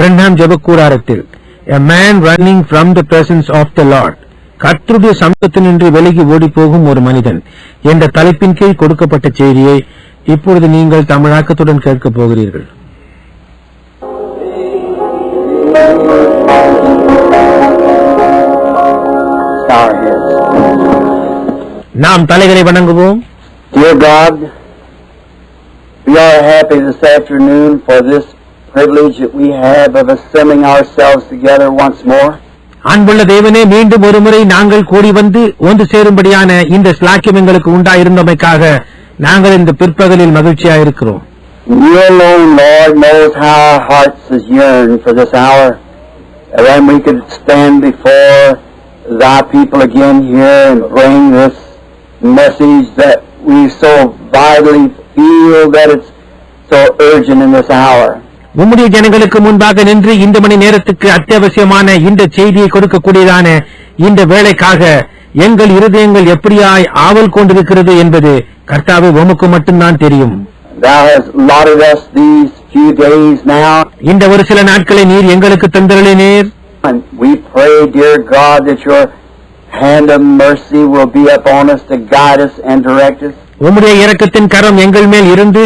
Branham ஜெபக்கூடாரத்தில் A man running from the presence of the Lord, கர்த்தருடைய சமூகத்தினின்று விலகி ஓடிப்போகும் ஒரு மனிதன் என்ற தலைப்பின் கீழ் கொடுக்கப்பட்ட செய்தியை இப்பொழுது நீங்கள் தமிழாக்கத்துடன் கேட்கப் போகிறீர்கள். நாம் தலைகளை வணங்குவோம். Dear God, we are happy this afternoon for this privilege that we have of assembling ourselves together once more. அன்புள்ள தேவனே, மீண்டும் ஒருமுறை நாங்கள் கூடி வந்து ஒன்று சேரும்படியான இந்த ஸ்லாக்கியம் எங்களுக்கு உண்டாயிருந்தமைக்காக நாங்கள் இந்த பிற்பகலில் மகிழ்ச்சியாயிருக்கிறோம். You alone, Lord, knows how our hearts has yearned for this hour, and when we could stand before thy people again here and bring this message that we so vitally feel that it's so urgent in this hour. உம்முடைய ஜனங்களுக்கு முன்பாக நின்று இந்த மணி நேரத்துக்கு அத்தியாவசியமான இந்த செய்தியை கொடுக்கக்கூடியதான இந்த வேளைக்காக எங்கள் இருதயங்கள் எப்படியாய் ஆவல் கொண்டிருக்கிறது என்பது கர்த்தாவே உமக்கு மட்டும்தான் தெரியும். Thou hast allotted us these few days now. இந்த ஒரு சில நாட்களை நீர் எங்களுக்கு தந்தருளினீர். And we pray, dear God, that your hand of mercy will be upon us to guide us and direct us. உம்முடைய இரக்கத்தின் கரம் எங்கள் மேல் இருந்து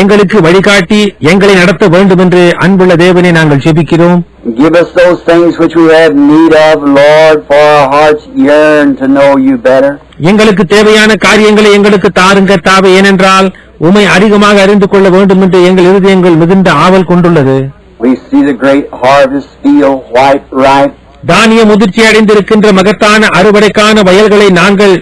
எங்களுக்கு வழிகாட்டி எங்களை நடத்த வேண்டும் என்று அன்புள்ள தேவனை நாங்கள் ஜெபிக்கிறோம். Give us those things which we have need of, Lord, for our hearts yearn to know you better. எங்களுக்கு தேவையான காரியங்களை எங்களுக்கு தாருங்க தாவே, ஏனென்றால் உம்மை அதிகமாக அறிந்து கொள்ள வேண்டும் என்று எங்கள் இருதயங்கள் மிகுந்த ஆவல் கொண்டுள்ளது. We see the great harvest field white ripe. தானிய முதிர்ச்சி அடைந்திருக்கின்ற மகத்தான அறுவடைக்கான வயல்களை நாங்கள்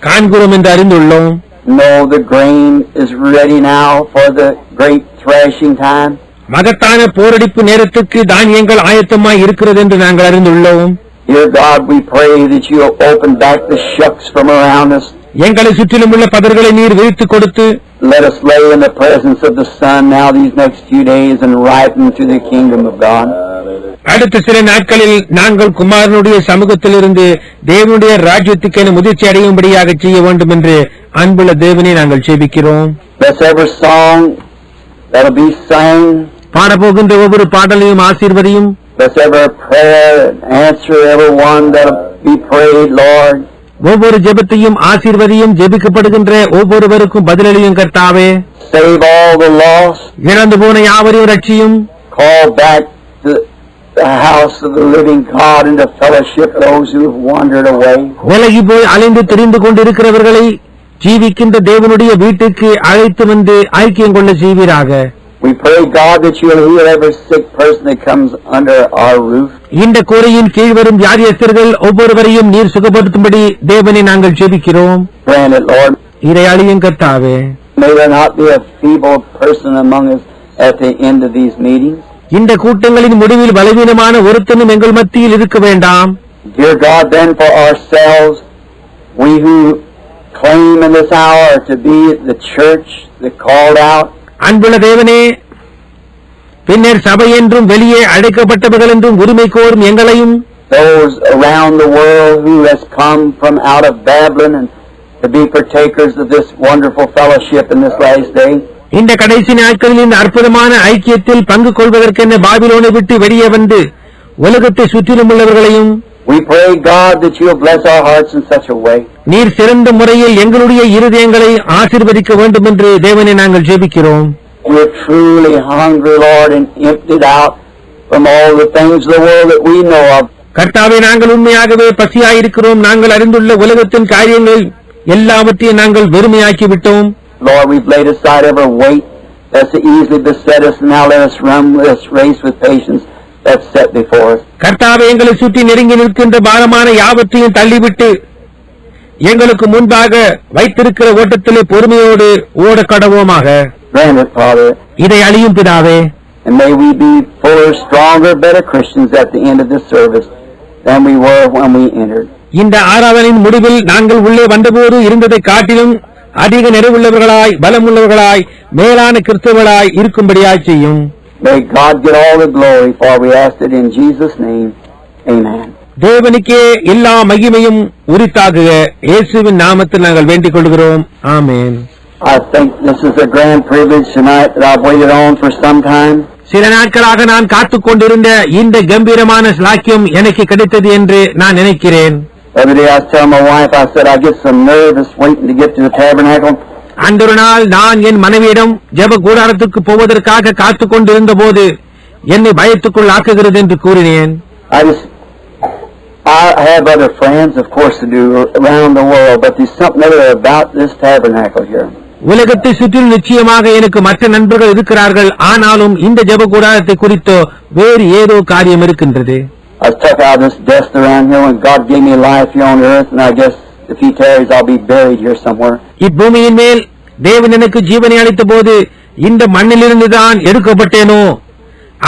காண்கிறோம் என்று அறிந்துள்ளோம். No, the grain is ready now for the great threshing time. மகத்தான போரடிப்பு நேரத்துக்கு தானியங்கள் ஆயத்தமாய் இருக்கிறது என்று நாங்கள் அறிந்துள்ளோம். Dear God, we pray that you will open back the shucks from around us. எங்களை சுற்றிலும் உள்ள பதர்களை நீர் விரித்து கொடுத்து Let us lay in the presence of the Son now these next few days and ripen to the kingdom of God. அடுத்த சில நாட்களில் நாங்கள் குமாரனுடைய சமூகத்திலிருந்து தேவனுடைய ராஜ்யத்துக்கென முதிர்ச்சி அடையும்படியாக செய்ய வேண்டும் என்று அன்புள்ள தேவனை நாங்கள் ஜெபிக்கிறோம். Bless every song that will be sang. பாடப்போகின்ற ஒவ்வொரு பாடலையும் ஆசீர்வதியும். Bless every prayer and answer every one that will be prayed, Lord. ஒவ்வொரு ஜெபத்தையும் ஆசீர்வதியும், ஜெபிக்கப்படுகின்ற ஒவ்வொருவருக்கும் பதிலளியும் கர்த்தாவே. Save all the lost. இறந்து போன யாவரையும் ரட்சியும். Call back to the house of the living God into fellowship those who have wandered away. விலகி போய் அலைந்து திரிந்து கொண்டிருக்கிறவர்களை ஜீவிக்கின்ற தேவனுடைய வீட்டுக்கு அழைத்து வந்து ஐக்கியம் கொள்ள செய்வீராக. We pray, God, that you will heal every sick person that comes under our roof. இந்த கூரையின் கீழ் வரும் வியாதியஸ்தர்கள் ஒவ்வொருவரையும் நீர் சுகப்படுத்தும்படி தேவனை நாங்கள் ஜெபிக்கிறோம். Grant it, Lord. இதை அழியும் கர்த்தாவே. May there not be a feeble person among us at the end of these meetings. இந்த கூட்டங்களின் முடிவில் பலவீனமான ஒருத்தனும் எங்கள் மத்தியில் இருக்க வேண்டாம். Dear God, then for ourselves, we who claim in this hour to be the church that called out. அன்புள்ள தேவனே, பின்னர் சபை என்றும் வெளியே அழைக்கப்பட்டவர்கள் என்றும் உரிமை கோரும் எங்களையும், those around the world who has come from out of Babylon and to be partakers of this wonderful fellowship in this last day. இந்த கடைசி நாட்களில் இந்த அற்புதமான ஐக்கியத்தில் பங்கு கொள்வதற்கென பாபிலோனை விட்டு வெளியே வந்து உலகத்தை சுற்றிலும் உள்ளவர்களையும், we pray, God, that you will bless our hearts in such a way. நீர் சிறந்த முறையில் எங்களுடைய இருதயங்களை ஆசீர்வதிக்க வேண்டும் என்று தேவனை நாங்கள் ஜெபிக்கிறோம். We are truly hungry, Lord, and emptied out from all the things of the world that we know of. கர்த்தாவே, நாங்கள் உண்மையாகவே பசியாயிருக்கிறோம். நாங்கள் அறிந்துள்ள உலகத்தின் காரியங்கள் எல்லாவற்றையும் நாங்கள் வெறுமையாக்கி விட்டோம். Lord, we've laid aside every weight that's so easily beset us, and now let us run this race with patience that's set before us. கர்த்தாவே, எங்களை சுற்றி நெருங்கி நிற்கின்ற பாரமான யாவற்றையும் தள்ளிவிட்டு எங்களுக்கு முன்பாக வைத்திருக்கிற ஓட்டத்திலே பொறுமையோடு ஓட கடவோமாக. Grant it, Father. இதை அழியும் பிதாவே. And may we be fuller, stronger, better Christians at the end of this service than we were when we entered. இந்த ஆராதனையின் முடிவில் நாங்கள் உள்ளே வந்தபோது இருந்ததை காட்டிலும் அதிக நிறைவுள்ளவர்களாய், பலமுள்ளவர்களாய், மேலான கிறிஸ்தவர்களாய் இருக்கும்படியாய் செய்யும். May God get all the glory, for we ask it in Jesus' name. Amen. தேவனுக்கே எல்லா மகிமையும் உரித்தாகுக. இயேசுவின் நாமத்தில் நாங்கள் வேண்டிக் கொள்கிறோம். ஆமென். I think this is a grand privilege tonight that I've waited on for some time. சில நாட்களாக நான் காத்துக் கொண்டிருந்த இந்த கம்பீரமான ஸ்லாக்கியம் எனக்கு கிடைத்தது என்று நான் நினைக்கிறேன். The other day I was telling my wife, I said, I get so nervous waiting to get to the tabernacle. அன்றொரு நாள் நான் என் மனைவியிடம் ஜெப கூடாரத்துக்கு போவதற்காக காத்துக் கொண்டிருந்த போது என்னை பயத்துக்குள் ஆக்குகிறது என்று கூறினேன். I have other friends, of course, to do around the world, but there's something other about this tabernacle here. உலகத்தை சுற்றிலும் நிச்சயமாக எனக்கு மற்ற நண்பர்கள் இருக்கிறார்கள். ஆனாலும் இந்த ஜெப கூடாரத்தை குறித்தோ வேறு ஏதோ காரியம் இருக்கின்றது. I was took out of this dust around here when God gave me life here on earth, and I guess if He tarries, I'll be buried here somewhere. இப்பூமியின் மேல் தேவன் எனக்கு ஜீவனை அளித்த போது இந்த மண்ணிலிருந்துதான் எடுக்கப்பட்டேனோ,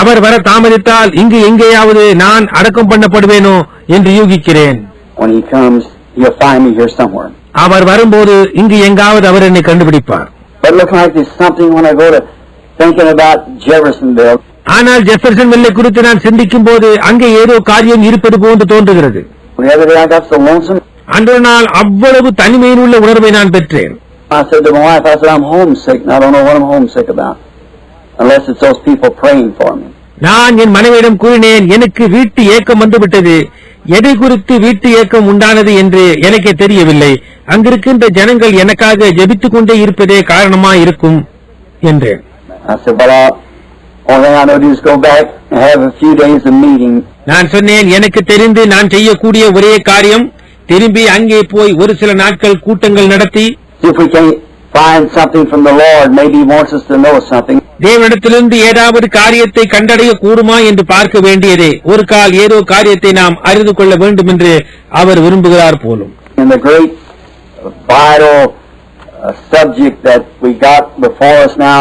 அவர் வர தாமதித்தால் இங்கு எங்கேயாவது நான் அடக்கம் பண்ணப்படுவேனோ என்று யூகிக்கிறேன். When He comes, He'll find me here somewhere. அவர் வரும்போது இங்கு எங்காவது அவர் என்னை கண்டுபிடிப்பார். But it looks like there's something when I go to thinking about Jeffersonville. ஆனால் ஜெஃபர்சன் வில்லை குறித்து நான் சிந்திக்கும் போது அங்கே ஏதோ காரியம் இருப்பது போன்று தோன்றுகிறது. The other day I got so lonesome. அன்று நாள் அவ்வளவு தனிமையில் உள்ள உணர்வை நான் பெற்றேன். I said to my wife, I said, I'm homesick, and I don't know what I'm homesick about, unless it's those people praying for me. நான் என் மனைவியிடம் கூறினேன், எனக்கு வீட்டு ஏக்கம் வந்துவிட்டது. எதை குறித்து வீட்டு ஏக்கம் உண்டானது என்று எனக்கே தெரியவில்லை. அங்கிருக்கின்ற ஜனங்கள் எனக்காக ஜெபித்துக் கொண்டே இருப்பதே காரணமா இருக்கும் என்றேன். I said, but only I know to do is go back and have a few days of meeting. நான் சொன்னேன், எனக்கு தெரிந்து நான் செய்யக்கூடிய ஒரே காரியம் திரும்பி அங்கே போய் ஒரு சில நாட்கள் கூட்டங்கள் நடத்தி See if we can find something from the Lord. Maybe He wants us to know something. தேவனிடத்திலிருந்து ஏதாவது காரியத்தை கண்டடைய கூடுமா என்று பார்க்க வேண்டியதே. ஒரு கால் ஏதோ காரியத்தை நாம் அறிந்து கொள்ள வேண்டும் என்று அவர் விரும்புகிறார் போலும். And the great vital subject that we got before us now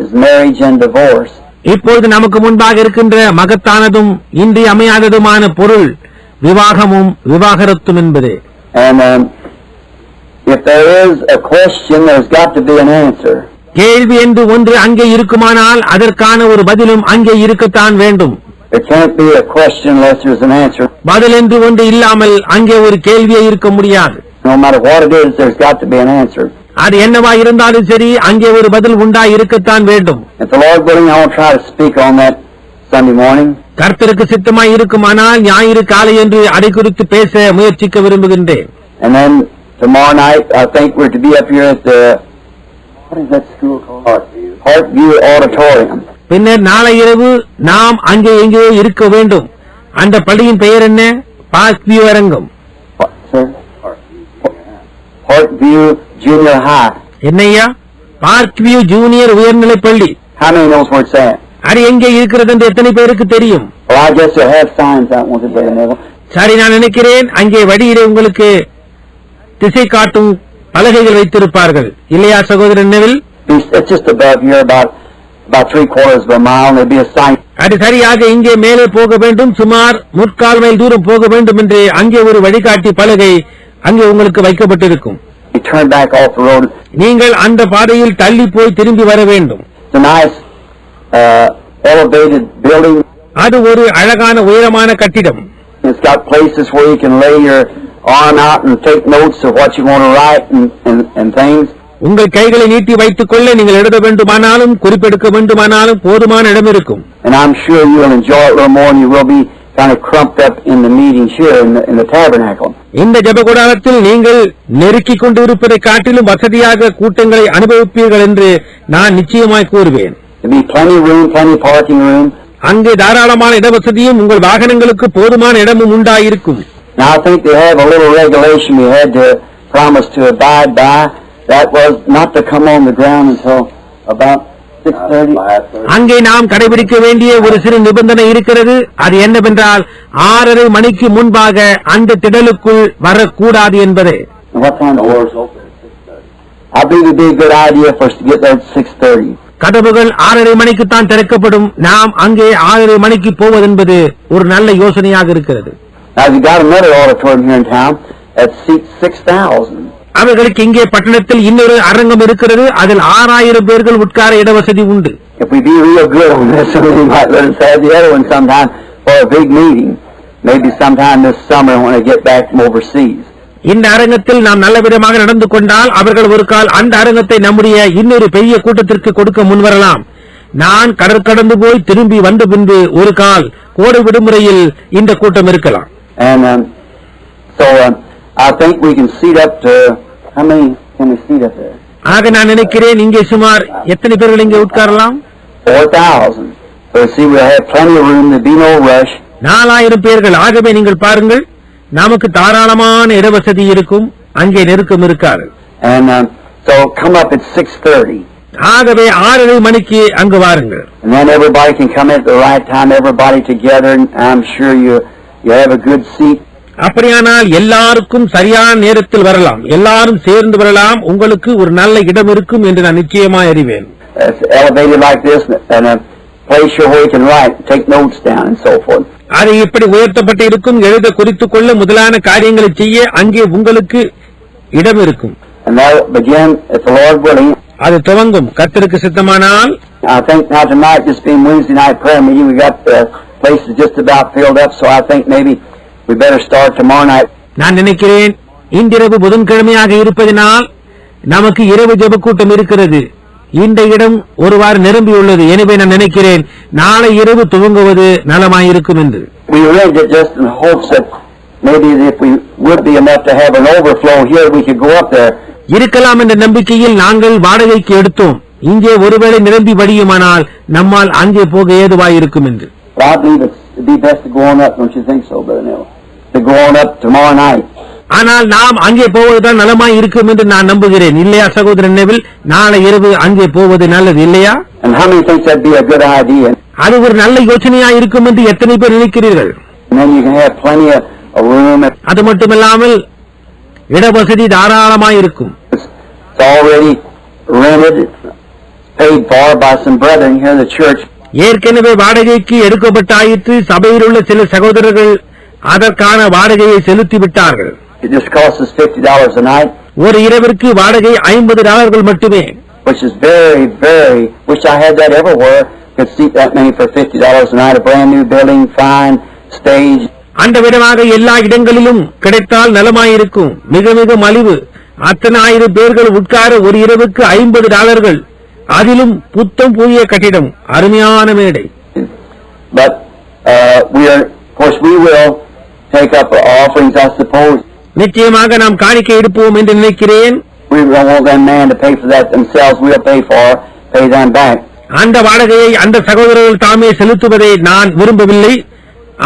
is marriage and divorce. இப்பொழுது நமக்கு முன்பாக இருக்கின்ற மகத்தானதும் இன்றி அமையாததுமான பொருள் விவாகமும் விவாகரத்தும் என்பதே. And if there is a question, there's got to be an answer. கேள்வி என்று ஒன்று அங்கே இருக்குமானால் அதற்கான ஒரு பதிலும் அங்கே இருக்கத்தான் வேண்டும். There can't be a question unless there's an answer. பதில் என்று ஒன்று இல்லாமல் அங்கே ஒரு கேள்வியே இருக்க முடியாது. No matter what it is, there's got to be an answer. அது என்னவா இருந்தாலும் சரி, அங்கே ஒரு பதில் உண்டா இருக்கத்தான் வேண்டும். If the Lord willing, I will try to speak on that Sunday morning. கர்த்தருக்கு சித்தமாய் இருக்குமானால் ஞாயிறு காலை என்று அதை குறித்து பேச முயற்சிக்க விரும்புகின்றேன். And then tomorrow night, I think we're to be up here at the, what is that school called? Parkview Auditorium. பின்னர் நாளை இரவு நாம் அங்கே எங்கேயோ இருக்க வேண்டும். அந்த பள்ளியின் பெயர் என்ன? பார்க்வியூ அரங்கம். Parkview Junior High. என்னையா? பார்க்வியூ ஜூனியர் உயர்நிலை பள்ளி. How many knows where it's at? அது எங்கே இருக்கிறது என்று எத்தனை பேருக்கு தெரியும்? Well, I guess they'll have signs out once a day, Neville. சரி, நான் நினைக்கிறேன் அங்கே வழியிலே உங்களுக்கு திசை காட்டும் பலகைகள் வைத்திருப்பார்கள் இல்லையா சகோதரன் Neville? It's just above here, about 3/4 of a mile, and there'll be a sign. அது சரியாக இங்கே மேலே போக வேண்டும், சுமார் 3/4 மைல் தூரம் போக வேண்டும் என்று அங்கே ஒரு வழிகாட்டி பலகை அங்கே உங்களுக்கு வைக்கப்பட்டிருக்கும். You turn back off the road. நீங்கள் அந்த பாதையில் தள்ளி போய் திரும்பி வர வேண்டும். It's a nice elevated building. அது ஒரு அழகான உயரமான கட்டிடம். It's got places where you can lay your arm out and take notes of what you want to write and things. உங்கள் கைகளை நீட்டி வைத்துக் கொள்ள நீங்கள் எழுத வேண்டுமானாலும் குறிப்பெடுக்க வேண்டுமானாலும் போதுமான இடம் இருக்கும். And I'm sure you'll enjoy it a little more, and you will be kind of crumped up in the meetings here in the tabernacle. இந்த ஜெபக்கூடாரத்தில் நீங்கள் நெருக்கிக் கொண்டு இருப்பதை காட்டிலும் வசதியாக கூட்டங்களை அனுபவிப்பீர்கள் என்று நான் நிச்சயமாய் கூறுவேன். There'll be plenty room, plenty parking room. அங்கே தாராளமான இடவசதியும் உங்கள் வாகனங்களுக்கு போதுமான இடமும் உண்டாயிருக்கும். Now I think they have a little regulation we had to promise to abide by. That was not to come on the ground until about 6:30. அங்கே நாம் கடைபிடிக்க வேண்டிய ஒரு சிறு நிபந்தனை இருக்கிறது. அது என்னவென்றால் 6:30 மணிக்கு முன்பாக அந்த திடலுக்குள் வரக்கூடாது என்பதே. What time the doors open at 6:30? I believe it'd be a good idea for us to get there at 6:30. கதவுகள் 6:30 மணிக்குத்தான் திறக்கப்படும். நாம் அங்கே 6:30 மணிக்கு போவதென்பது ஒரு நல்ல யோசனையாக இருக்கிறது. Now you got another auditorium here in town that seats 6,000. அவர்களுக்கு இங்கே பட்டணத்தில் இன்னொரு அரங்கம் இருக்கிறது. அதில் 6,000 பேர்கள் உட்கார இடவசதி உண்டு. If we be real good on this, we might let us have the other one sometime for a big meeting. Maybe sometime this summer when I get back from overseas. இந்த அரங்கத்தில் நாம் நல்ல விதமாக நடந்து கொண்டால் அவர்கள் ஒரு கால் அந்த அரங்கத்தை நம்முடைய இன்னொரு பெரிய கூட்டத்திற்கு கொடுக்க முன்வரலாம். நான் கடற்கடந்து போய் திரும்பி வந்த பின்பு ஒரு கால் கோடை விடுமுறையில் இந்த கூட்டம் இருக்கலாம். And so I think we can seat up to, how many can we seat up there? ஆக நான் நினைக்கிறேன் இங்கே சுமார் எத்தனை பேர்கள் இங்கே உட்காரலாம்? 4,000. So see, we'll have plenty of room, there'll be no rush. 4000 பேர்கள். ஆகவே நீங்கள் பாருங்கள், நமக்கு தாராளமான இடவசதி இருக்கும், அங்கே நெருக்கம் இருக்காது. And so come up at 6:30. ஆகவே 6:30 மணிக்கு அங்கு வாருங்கள். And then everybody can come in at the right time, everybody together, and I'm sure you have a good seat. அப்படியானால் எல்லாருக்கும் சரியான நேரத்தில் வரலாம், எல்லாரும் சேர்ந்து வரலாம், உங்களுக்கு ஒரு நல்ல இடம் இருக்கும் என்று நான் நிச்சயமாய் அறிவேன். It's elevated like this, and a place where you can write, take notes down, and so forth. அது இப்படி உயர்த்தப்பட்டு இருக்கும், எழுத குறித்துக் கொள்ள முதலான காரியங்களை செய்ய அங்கே உங்களுக்கு இடம் இருக்கும். And that'll begin, if the Lord willing. அது துவங்கும் கர்த்தருக்கு சித்தமானால். I think now tonight, just being Wednesday night prayer meeting, we got the places just about filled up, so I think maybe we better start tomorrow night. நான் நினைக்கிறேன் இன்றிரவு புதன்கிழமையாக இருப்பதனால் நமக்கு இரவு ஜெப கூட்டம் இருக்கிறது. இந்த இடம் ஒருவாறு நிரம்பியுள்ளது. எனவே நான் நினைக்கிறேன் நாளை இரவு துவங்குவது நலமாயிருக்கும் என்று. We read it just in hopes that maybe if we would be enough to have an overflow here, we could go up there. இருக்கலாம் என்ற நம்பிக்கையில் நாங்கள் வாடகைக்கு எடுத்தோம். இங்கே ஒருவேளை நிரம்பி வடியுமானால் நம்மால் அங்கே போக ஏதுவாயிருக்கும் என்று. But I believe it'd be best to go on up, don't you think so, Brother Neil? To go on up tomorrow night. ஆனால் நாம் அங்கே போவதுதான் நலமாய் இருக்கும் என்று நான் நம்புகிறேன். இல்லையா சகோதரன் நெவில்? நாளை இரவு அங்கே போவது நல்லது இல்லையா? And how many think that'd be a good idea? அது ஒரு நல்ல யோசனையா இருக்கும் என்று எத்தனை பேர் நினைக்கிறீர்கள்? And then you can have plenty of room. அது மட்டுமில்லாமல் இடவசதி தாராளமாய் இருக்கும். It's already rented, paid for by some brethren here in the church. ஏற்கனவே வாடகைக்கு எடுக்கப்பட்டாயிற்று. சபையில் உள்ள சில சகோதரர்கள் அதற்கான வாடகையை செலுத்தி விட்டார்கள். It just costs us $50 a night. ஒரு இரவிற்கு வாடகை $50 மட்டுமே. Which is very, very, wish I had that everywhere. Could seat that many for $50 a night. A brand new building, fine stage. அந்த விதமாக எல்லா இடங்களிலும் கிடைத்தால் நலமாயிருக்கும். மிக மிக மலிவு. அத்தனை 1000 பேர்கள் உட்கார ஒரு இரவுக்கு $50. அதிலும் புத்தம் புதிய கட்டிடம், அருமையான மேடை. But of course we will take up offerings, I suppose. நிச்சயமாக நாம் காணிக்கை எடுப்போம் என்று நினைக்கிறேன். We don't want that man to pay for that themselves. We'll pay them back. அந்த வாடகையை அந்த சகோதரர்கள் தாமே செலுத்துவதை நான் விரும்பவில்லை.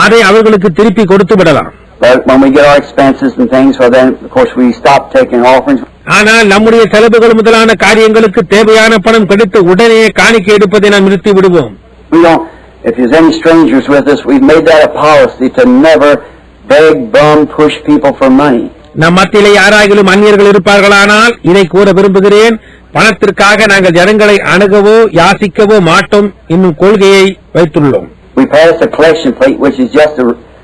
அதை அவர்களுக்கு திருப்பி கொடுத்து விடலாம். But when we get our expenses and things, well then of course we stop taking offerings. ஆனால் நம்முடைய செலவுகள் முதலான காரியங்களுக்கு தேவையான பணம் கிடைத்த உடனே காணிக்கை எடுப்பதை நாம் நிறுத்தி விடுவோம். We don't. If there's any strangers with us, we've made that a policy to never beg, bum, push people for money. நம் மத்தியிலே யாராகிலும் அந்நியர்கள் இருப்பார்களானால் இதை கூற விரும்புகிறேன். பணத்திற்காக நாங்கள் ஜனங்களை அணுகவோ யாசிக்கவோ மாட்டோம் என்னும் கொள்கையை வைத்துள்ளோம். We pass a collection plate, which is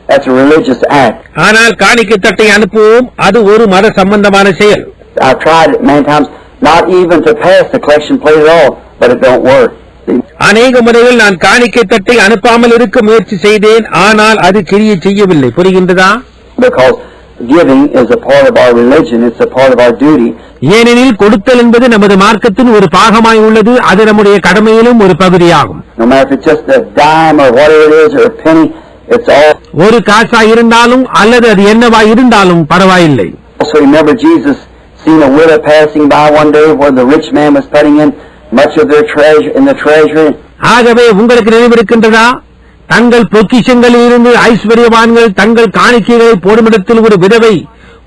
that's a religious act. ஆனால் காணிக்கை தட்டை அனுப்புவோம், அது ஒரு மத சம்பந்தமான செயல். I've tried it many times, not even to pass the collection plate at all, but it don't work. அநேக முறைகள் நான் காணிக்கை தட்டை அனுப்பாமல் இருக்க முயற்சி செய்தேன், ஆனால் அது கிரியை செய்யவில்லை. புரிகின்றதா? Because giving is a part of our religion, it's a part of our duty. ஏனெனில் கொடுத்தல் என்பது நமது மார்க்கத்தின் ஒரு பாகமாய் உள்ளது, அது நம்முடைய கடமையிலும் ஒரு பகுதியாகும். No matter if it's just a dime or whatever it is or a penny, it's all. ஒரு காசா இருந்தாலும் அல்லது அது என்னவா இருந்தாலும் பரவாயில்லை. Also remember Jesus seen a widow passing by one day where the rich man was putting in much of their treasure in the treasury. ஆகவே உங்களுக்கு நினைவிருக்கின்றதா, தங்கள் பொக்கிஷங்களில் இருந்து ஐஸ்வர்யவான்கள் தங்கள் காணிக்கைகளை போடுமிடத்தில் ஒரு விதவை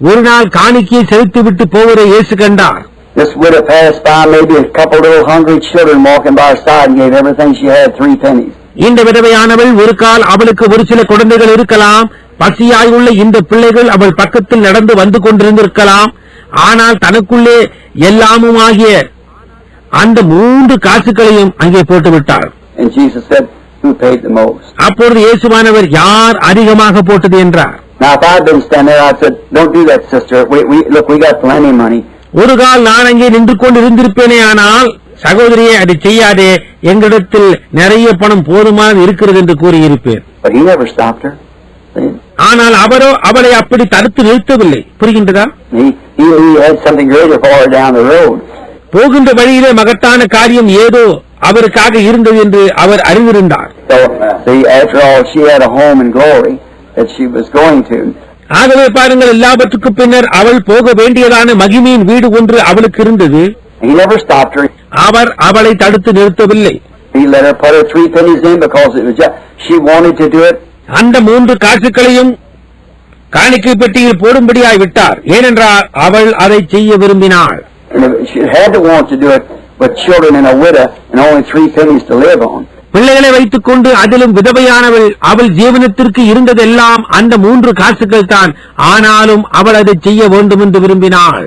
ஒரு நாள் காணிக்கையை செலுத்திவிட்டு போவதை இயேசு கண்டார். This widow passed by, maybe a couple little hungry children walking by her side and gave everything she had, 3 pennies. இந்த விதவையானவள் ஒரு கால் அவளுக்கு ஒரு சில குழந்தைகள் இருக்கலாம், பசியாயுள்ள இந்த பிள்ளைகள் அவள் பக்கத்தில் நடந்து வந்து கொண்டிருந்திருக்கலாம், ஆனால் தனக்குள்ளே எல்லாமுமாகிய அந்த 3 காசுகளையும் அங்கே போட்டுவிட்டார். And Jesus said, who paid the most? அப்பொழுது இயேசுவானவர் யார் அதிகமாக போட்டது என்றார். Now if I'd been standing there, I said, don't do that, sister. Look, we got plenty of money. ஒரு கால் நான் அங்கே நின்று கொண்டு இருந்திருப்பேனே, ஆனால் சகோதரியே அதை செய்யாதே, எங்களிடத்தில் நிறைய பணம் போதுமானது இருக்கிறது என்று கூறியிருப்பேன். But he never stopped her. ஆனால் அவரோ அவளை அப்படி தடுத்து நிறுத்தவில்லை. புரிகின்றதா? He had something greater for her down the road. போகின்ற வழியிலே மகத்தான காரியம் ஏதோ அவருக்காக இருந்தது என்று அவர் அறிந்திருந்தார். So, see, after all, she had a home in glory that she was going to. ஆகவே பாருங்கள், எல்லாவற்றுக்கு பின்னர் அவள் போக வேண்டியதான மகிமையின் வீடு ஒன்று அவளுக்கு இருந்தது. He never stopped her. அவர் அவளை தடுத்து நிறுத்தவில்லை. He let her put her 3 pennies in because it was just, she wanted to do it. அந்த 3 காசுகளையும் காணிக்கை பெட்டியில் போடும்படியாய் விட்டார். ஏனென்றால் அவள் அதை செய்ய விரும்பினாள். And she had to want to do it with children and a widow and only 3 pennies to live on. பிள்ளைகளை வைத்துக் கொண்டு அதிலும் விதவையானவள், அவள் ஜீவனத்திற்கு இருந்ததெல்லாம் அந்த 3 காசுகள் தான். ஆனாலும் அவள் அதை செய்ய வேண்டும் என்று விரும்பினாள்.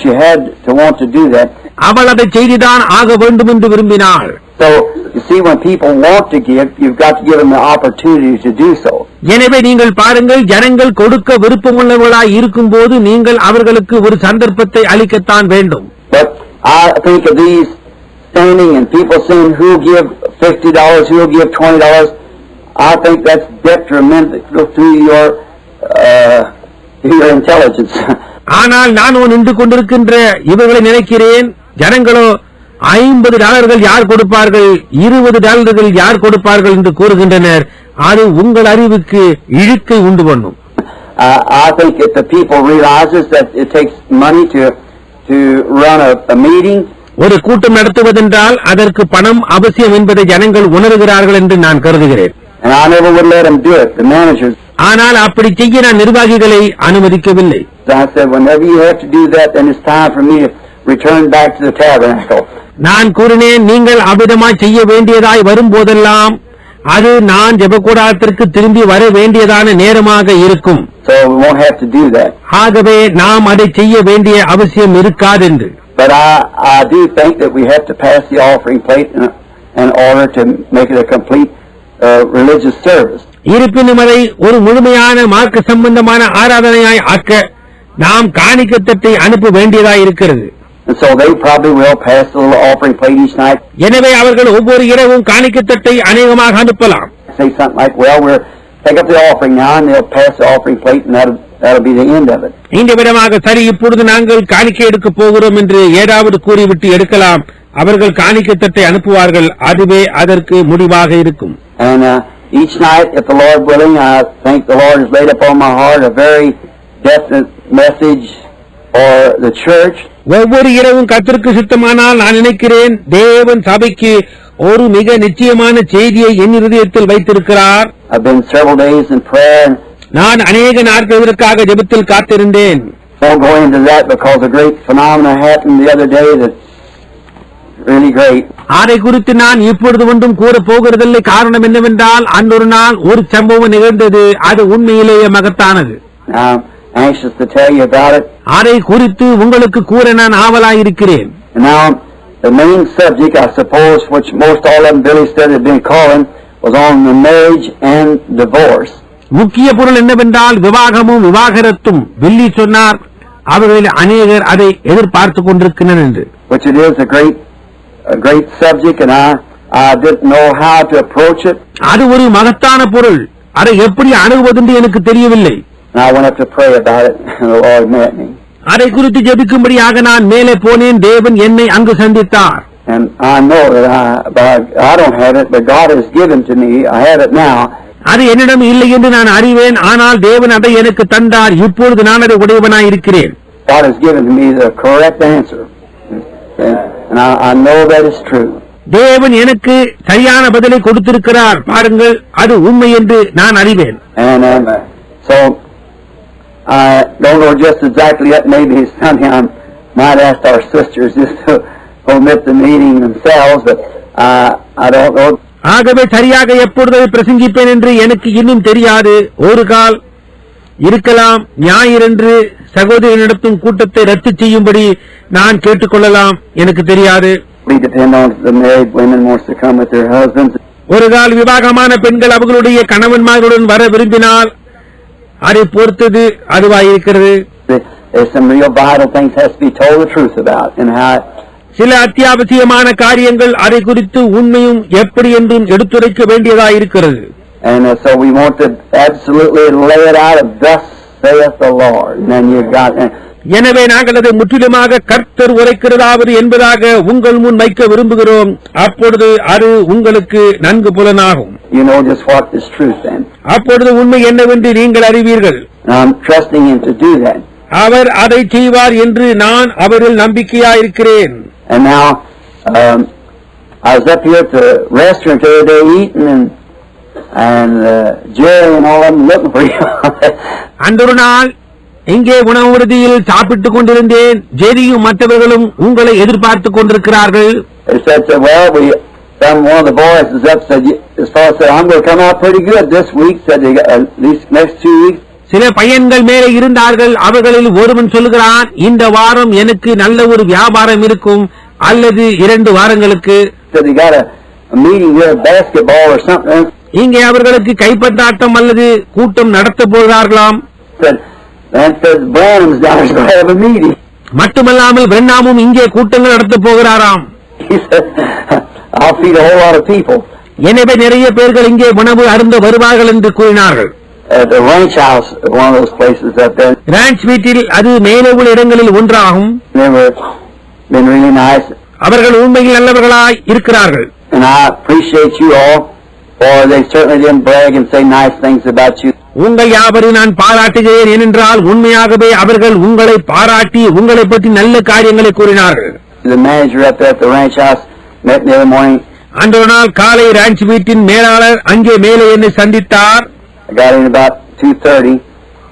She had to want to do that. அவள் அதை செய்துதான் ஆக வேண்டும் என்று விரும்பினாள். So, you see, when people want to give, you've got to give them the opportunity to do so. எனவே நீங்கள் பாருங்கள், ஜனங்கள் கொடுக்க விருப்பமுள்ளவர்களாய் இருக்கும்போது நீங்கள் அவர்களுக்கு ஒரு சந்தர்ப்பத்தை அளிக்கத்தான் வேண்டும். But I think of these standing and people saying who'll give $50, who'll give $20. I think that's detrimental to your intelligence. ஆனால் நான் நின்று கொண்டிருக்கின்ற இவர்களை நினைக்கிறேன், ஜனங்களோ $50 யார் கொடுப்பார்கள், $20 யார் கொடுப்பார்கள் என்று கூறுகின்றனர். அது உங்கள் அறிவுக்கு இழுக்கை உண்டு பண்ணும். I think if the people realizes that it takes money to run a meeting, ஒரு கூட்டம் நடத்துவதென்றால் அதற்கு பணம் அவசியம் என்பதை ஜனங்கள் உணர்கிறார்கள் என்று நான் கருதுகிறேன். and I never would let them do it, the managers. ஆனால் அப்படி செய்ய நான் நிர்வாகிகளை அனுமதிக்கவில்லை. I said, whenever you have to do that, then it's time for me to return back to the tabernacle. நான் கூறினேன், நீங்கள் அவ்விதமாய் செய்ய வேண்டியதாய் வரும்போதெல்லாம் அது நான் ஜெபக்கூடாரத்திற்கு திரும்பி வர வேண்டியதான நேரமாக இருக்கும். So we won't have to do that. ஆகவே நாம் அதை செய்ய வேண்டிய அவசியம் இருக்காதென்று. But I do think that we have to pass the offering plate in order to make it a complete religious service. இருப்பினும் அதை ஒரு முழுமையான மார்க்க சம்பந்தமான ஆராதனையாய் ஆக்க நாம் காணிக்கைத்தட்டை அனுப்ப வேண்டியதாய் இருக்கிறது. And so they probably will pass the little offering plate each night. எனவே அவர்கள் ஒவ்வொரு இரவும் காணிக்கைத்தட்டை அநேகமாக அனுப்பலாம். Say something like, well, we'll take up the offering now, and they'll pass the offering plate, and that'll be the end of it. இந்த விதமாக, சரி, இப்பொழுது நாங்கள் காணிக்கை எடுக்க போகிறோம் என்று ஏதாவது கூறிவிட்டு எடுக்கலாம். அவர்கள் காணிக்கைத்தட்டை அனுப்புவார்கள். அதுவே அதற்கு முடிவாக இருக்கும். And each night, if the Lord willing, I think the Lord has laid upon my heart a very definite message for the church. ஒவ்வொரு இரவும் கர்த்தருக்கு சித்தமானால் நான் நினைக்கிறேன் தேவன் சபைக்கு ஒரு மிக நிச்சயமான செய்தியை என் இருதயத்தில் வைத்திருக்கிறார். I've been several days in prayer. நான் அநேக நாட்கள் இதற்காக ஜெபத்தில் காத்திருந்தேன். Won't go into that because a great phenomenon happened the other day that's really great. அதை குறித்து நான் இப்பொழுது ஒன்றும் கூற போகிறதில்லை. காரணம் என்னவென்றால், அன்றொரு நாள் ஒரு சம்பவம் நிகழ்ந்தது. அது உண்மையிலேயே மகத்தானது. I'm anxious to tell you about it. அதை குறித்து உங்களுக்கு கூற நான் ஆவலாயிருக்கிறேன். And now, the main subject, I suppose, which most all of them Billy said had been calling, was on the marriage and divorce. முக்கிய பொருள் என்னவென்றால் விவாகமும் விவாகரத்தும். வில்லி சொன்னார், அவர்களில் அநேகர் அதை எதிர்பார்த்துக் கொண்டிருக்கின்றனர் என்று. Which it is a great subject, and I didn't know how to approach it. அது ஒரு மகத்தான பொருள். அதை எப்படி அணுகுவதென்று எனக்கு தெரியவில்லை. And I went up to pray about it, and the Lord met me. அதை குறித்து ஜெபிக்கும்படியாக நான் மேலே போனேன். தேவன் என்னை அங்கு சந்தித்தார். And I know that I don't have it, but God has given to me. I have it now. அது என்னிடம் இல்லை என்று நான் அறிவேன். ஆனால் தேவன் அதை எனக்கு தந்தார். இப்பொழுது நான் அதை உடையவனாய் இருக்கிறேன். God has given to me the correct answer, and I know that is true. தேவன் எனக்கு சரியான பதிலை கொடுத்திருக்கிறார். பாருங்கள், அது உண்மை என்று நான் அறிவேன். And so I don't know just exactly that. Maybe it's something I might ask our sisters just to omit the meeting themselves, but I don't know. ஆகவே சரியாக எப்பொழுது பிரசங்கிப்பேன் என்று எனக்கு இன்னும் தெரியாது. ஒரு கால் இருக்கலாம், ஞாயிறன்று சகோதரி நடத்தும் கூட்டத்தை ரத்து செய்யும்படி நான் கேட்டுக்கொள்ளலாம். எனக்கு தெரியாது. We depend on the married women wants to come with their husbands. ஒரு கால் விவாகமான பெண்கள் அவர்களுடைய கணவன்மார்களுடன் வர விரும்பினால் அதை பொறுத்தது அதுவாயிருக்கிறது. There's some real vital things has to be told the truth about, and how சில அத்தியாவசியமான காரியங்கள் அதை குறித்து உண்மையும் எப்படி என்றும் எடுத்துரைக்க வேண்டியதாயிருக்கிறது. And so we want to absolutely lay it out of thus saith the Lord. And then you got எனவே நாங்கள் அதை முற்றிலுமாக கர்த்தர் உரைக்கிறதாவது என்பதாக உங்கள் முன் வைக்க விரும்புகிறோம். அப்பொழுது அது உங்களுக்கு நன்கு புலனாகும். You know just what is truth then. அப்பொழுது உண்மை என்னவென்று நீங்கள் அறிவீர்கள். And I'm trusting Him to do that. அவர் அதை செய்வார் என்று நான் அவரில் நம்பிக்கையாயிருக்கிறேன். And now, I was up here at the restaurant the other day eating, and Jerry and all of them looking for you. அன்றொரு நாள் இங்கே உணவு விடுதியில் சாப்பிட்டுக் கொண்டிருந்தேன். ஜெரியும் மற்றவர்களும் உங்களை எதிர்பார்த்துக் கொண்டிருக்கிறார்கள். They said, well, one of the boys is up, said, as far as said, I'm going to come out pretty good this week, said they got at least next 2 weeks. சில பையன்கள் மேலே இருந்தார்கள். அவர்களில் ஒருவன் சொல்லுகிறான், இந்த வாரம் எனக்கு நல்ல ஒரு வியாபாரம் இருக்கும், அல்லது 2 வாரங்களுக்கு. Said they got a meeting here, basketball or something. இங்கே அவர்களுக்கு கைப்பந்தாட்டம் அல்லது கூட்டம் நடத்த போகிறார்களாம். Said, and says Branham's down there going to have a meeting. மட்டுமல்லாமல் பிரண்ணாமும் இங்கே கூட்டங்கள் நடத்த போகிறாராம். He said, I'll feed a whole lot of people. எனவே நிறைய பேர்கள் இங்கே உணவு அருந்த வருவார்கள் என்று கூறினார்கள். At the ranch house, one of those places up there. Ranch வீட்டில் அது மேலே உள்ள இடங்களில் ஒன்றாகும். They were been really nice. அவர்கள் உண்மையில் நல்லவர்களாய் இருக்கிறார்கள். And I appreciate you all, for they certainly didn't brag and say nice things about you. உங்கள் யாவரையும் நான் பாராட்டுகிறேன். ஏனென்றால் உண்மையாகவே அவர்கள் உங்களை பாராட்டி உங்களை பற்றி நல்ல காரியங்களை கூறினார்கள். The manager up there at the ranch house met me every morning. அன்றொரு நாள் காலை ரான்ச் வீட்டின் மேலாளர் அங்கே மேலே என்னை சந்தித்தார். I got in about 2:30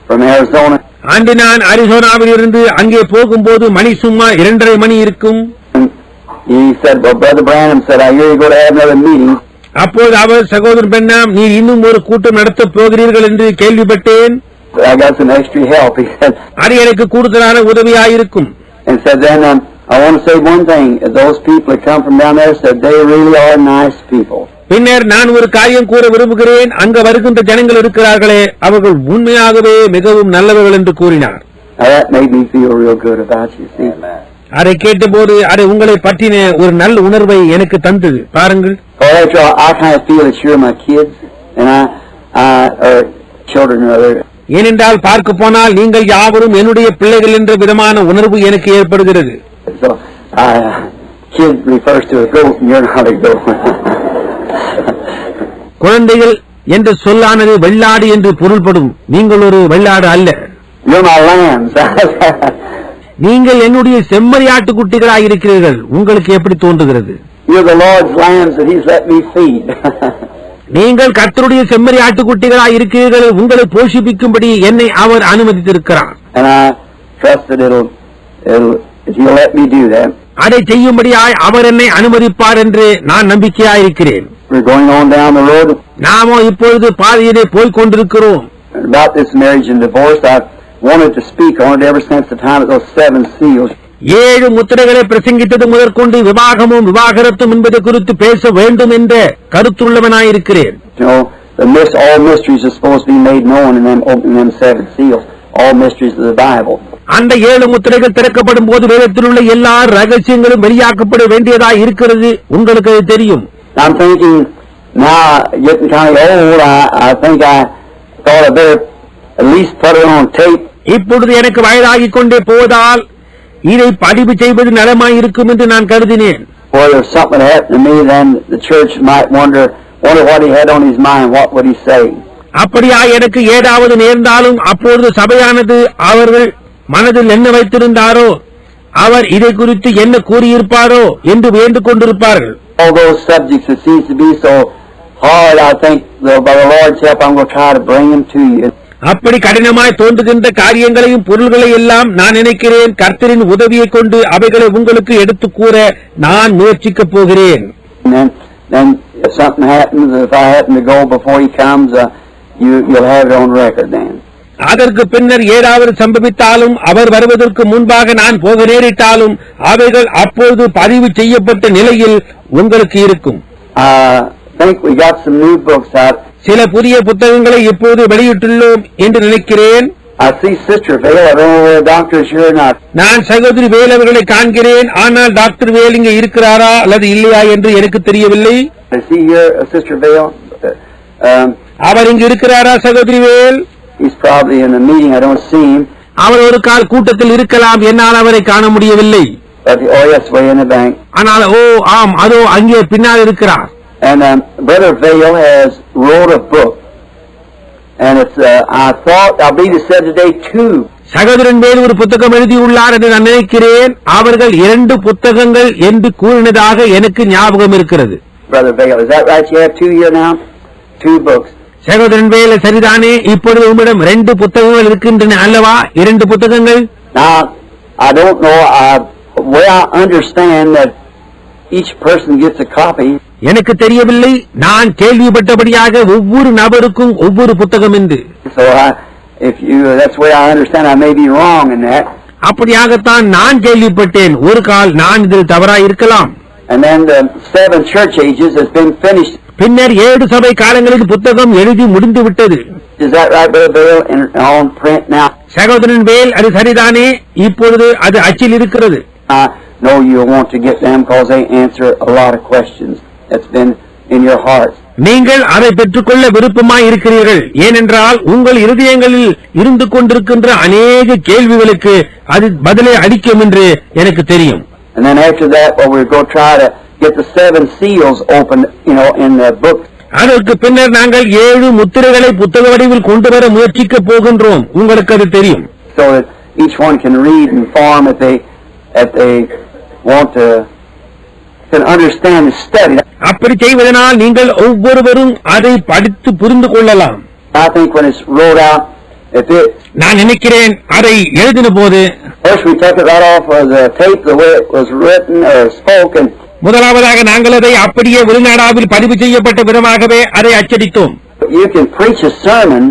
from Arizona. அன்று நான் அரிசோனாவில் இருந்து அங்கே போகும்போது மணி சும்மா 2:30 மணி இருக்கும். He said, well, Brother Branham said, I hear you're going to have another meeting. அப்போது அவர், சகோதரன் பெண்ணாம், நீர் இன்னும் ஒரு கூட்டம் நடத்தப் போகிறீர்கள் என்று கேள்விப்பட்டேன். I got some extra help, he said. அது எனக்கு கூடுதலான உதவியாயிருக்கும். And said, then I want to say one thing. Those people that come from down there said they really are nice people. பின்னர் நான் ஒரு காரியம் கூற விரும்புகிறேன். அங்க வருகின்ற ஜனங்கள் இருக்கிறார்களே, அவர்கள் உண்மையாகவே மிகவும் நல்லவர்கள் என்று கூறினார். That made me feel real good about you, see. அதை கேட்டபோது அது உங்களை பற்றின ஒரு நல்ல உணர்வை எனக்கு தந்தது. பாருங்கள், I kind of feel that you're my kids, and or children or other. ஏனென்றால் பார்க்க போனால் நீங்கள் யாவரும் என்னுடைய பிள்ளைகள் என்ற விதமான உணர்வு எனக்கு ஏற்படுகிறது. So, kid refers to a goat, and you're not a goat. குழந்தைகள் என்ற சொல்லானது வெள்ளாடு என்று பொருள்படும். நீங்கள் ஒரு வெள்ளாடு அல்ல. You're my lambs. நீங்கள் என்னுடைய செம்மறியாட்டு குட்டிகளாய் இருக்கிறீர்கள். உங்களுக்கு எப்படி தோன்றுகிறது? You're the Lord's lambs that He's let me feed. நீங்கள் கர்த்தருடைய செம்மறி ஆட்டுக்குட்டிகளாய் இருக்கிறீர்கள். உங்களை போஷிப்பிக்கும்படி என்னை அவர் அனுமதித்திருக்கிறார். And I trust that He'll let me do that. அதை செய்யும்படியாய் அவர் என்னை அனுமதிப்பார் என்று நான் நம்பிக்கையாயிருக்கிறேன். We're going on down the road. நாமோ இப்பொழுது பாதையிலே போய்க் கொண்டிருக்கிறோம். About this marriage and divorce, I wanted to speak on it ever since the time of those 7 seals. 7 முத்திரைகளை பிரசங்கித்தது முதற்கொண்டு விவாகமும் விவாகரத்தும் என்பது குறித்து பேச வேண்டும் என்ற கருத்துள்ளவனாயிருக்கிறேன். You know, all mysteries are supposed to be made known in them opening them 7 seals. All mysteries of the Bible. அந்த 7 முத்திரைகள் திறக்கப்படும் போது வேதத்தில் உள்ள எல்லா ரகசியங்களும் வெளியாக்கப்பட வேண்டியதாய் இருக்கிறது. உங்களுக்கு அது தெரியும். I'm thinking now, getting kind of old, I think I thought I better at least put it on tape. இப்பொழுது எனக்கு வயதாகிக் கொண்டே போவதால் இதை பதிவு செய்வது நலமாய் இருக்கும் என்று நான் கருதினேன். Or if something happened to me, then the church might wonder what he had on his mind. What would he say? அப்படியா எனக்கு ஏதாவது நேர்ந்தாலும் அப்பொழுது சபையானது அவர்கள் மனதில் என்ன வைத்திருந்தாரோ, அவர் இதை குறித்து என்ன கூறியிருப்பாரோ என்று வேண்டிக் கொண்டிருப்பார்கள். All those subjects that seems to be so hard, I think by the Lord's help, I'm going to try to bring them to you. அப்படி கடினமாய் தோன்றுகின்ற காரியங்களையும் பொருள்களை எல்லாம் நான் நினைக்கிறேன் கர்த்தரின் உதவியை கொண்டு அவைகளை உங்களுக்கு எடுத்து கூற நான் முயற்சிக்கப் போகிறேன். Then if something happens, if I happen to go before he comes, you'll have it on record then. அதற்கு பின்னர் ஏதாவது சம்பவித்தாலும் அவர் வருவதற்கு முன்பாக நான் போக நேரிட்டாலும் அவைகள் அப்பொழுது பதிவு செய்யப்பட்ட நிலையில் உங்களுக்கு இருக்கும். I think we got some new books out. சில புதிய புத்தகங்களை இப்போது வெளியிட்டுள்ளோம் என்று நினைக்கிறேன். I see Sister Vale. I don't know whether Dr. is here or not. நான் சகோதரி வேல் அவர்களை காண்கிறேன். ஆனால் டாக்டர் வேல் இங்கே இருக்கிறாரா அல்லது இல்லையா என்று எனக்கு தெரியவில்லை. I see here Sister Vale. அவர் இங்கு இருக்கிறாரா சகோதரி வேல்? He's probably in a meeting. I don't see him. அவர் ஒரு கால் கூட்டத்தில் இருக்கலாம், என்னால் அவரை காண முடியவில்லை. Oh yes, way in the bank. ஆனால் ஆம், அதோ அங்கே பின்னால் இருக்கிறார். And Brother Vail has wrote a book, and it's I believe it said today 2. சகோதரன் மேல் ஒரு புத்தகம் எழுதியுள்ளார் என்று நான் நினைக்கிறேன். அவர்கள் 2 புத்தகங்கள் என்று கூறினதாக எனக்கு ஞாபகம் இருக்கிறது. Brother Vail, is that right? You have 2 here now? 2 books. சகோதரன் வேல சரிதானே? இப்பொழுது உம்மிடம் 2 புத்தகங்கள் இருக்கின்றன அல்லவா? 2 புத்தகங்கள். Now I don't know where I understand that each person gets a copy. எனக்கு தெரியவில்லை. நான் கேள்விப்பட்டபடியாக ஒவ்வொரு நபருக்கும் ஒவ்வொரு புத்தகம் என்று. So that's where I understand. I may be wrong in that. அப்படியாகத்தான் நான் கேள்விப்பட்டேன். ஒரு கால் நான் இதில் தவறாய் இருக்கலாம். And then the 7 church ages has been finished. பின்னர் 7 சபை காலங்களில் புத்தகம் எழுதி முடிந்து விட்டது. Is that right, Brother Vail? On print now. சகோதரன் வேல், அது சரிதானே? இப்பொழுது அது அச்சில் இருக்கிறது. I know you want to get them because they answer a lot of questions that's been in your heart. நீங்கள் அதை பெற்றுக்கொள்ள விருப்பமாய் இருக்கிறீர்கள். ஏனென்றால் உங்கள் இருதயங்களில் இருந்து கொண்டிருக்கின்ற அநேக கேள்விகளுக்கு அது பதிலை அளிக்கும் என்று எனக்கு தெரியும். And then after that, we're going to try to get the 7 seals opened, in the book. அதற்கு பின்னர் நாங்கள் 7 முத்திரைகளை புத்தக வடிவில் கொண்டு வர முயற்சிக்க போகின்றோம். உங்களுக்கு அது தெரியும். So that each one can read and form if they want to can understand and study. அப்படி செய்வதனால் நீங்கள் ஒவ்வொருவரும் அதை படித்து புரிந்து கொள்ளலாம். I think when it's wrote out, நான் நினைக்கிறேன் அதை எழுதின போது first we took it right off of the tape the way it was written or spoken. முதலாவதாக நாங்கள் அதை அப்படியே வெளிநாடாவில் பதிவு செய்யப்பட்ட விதமாகவே அதை அச்சடித்தோம். You can preach a sermon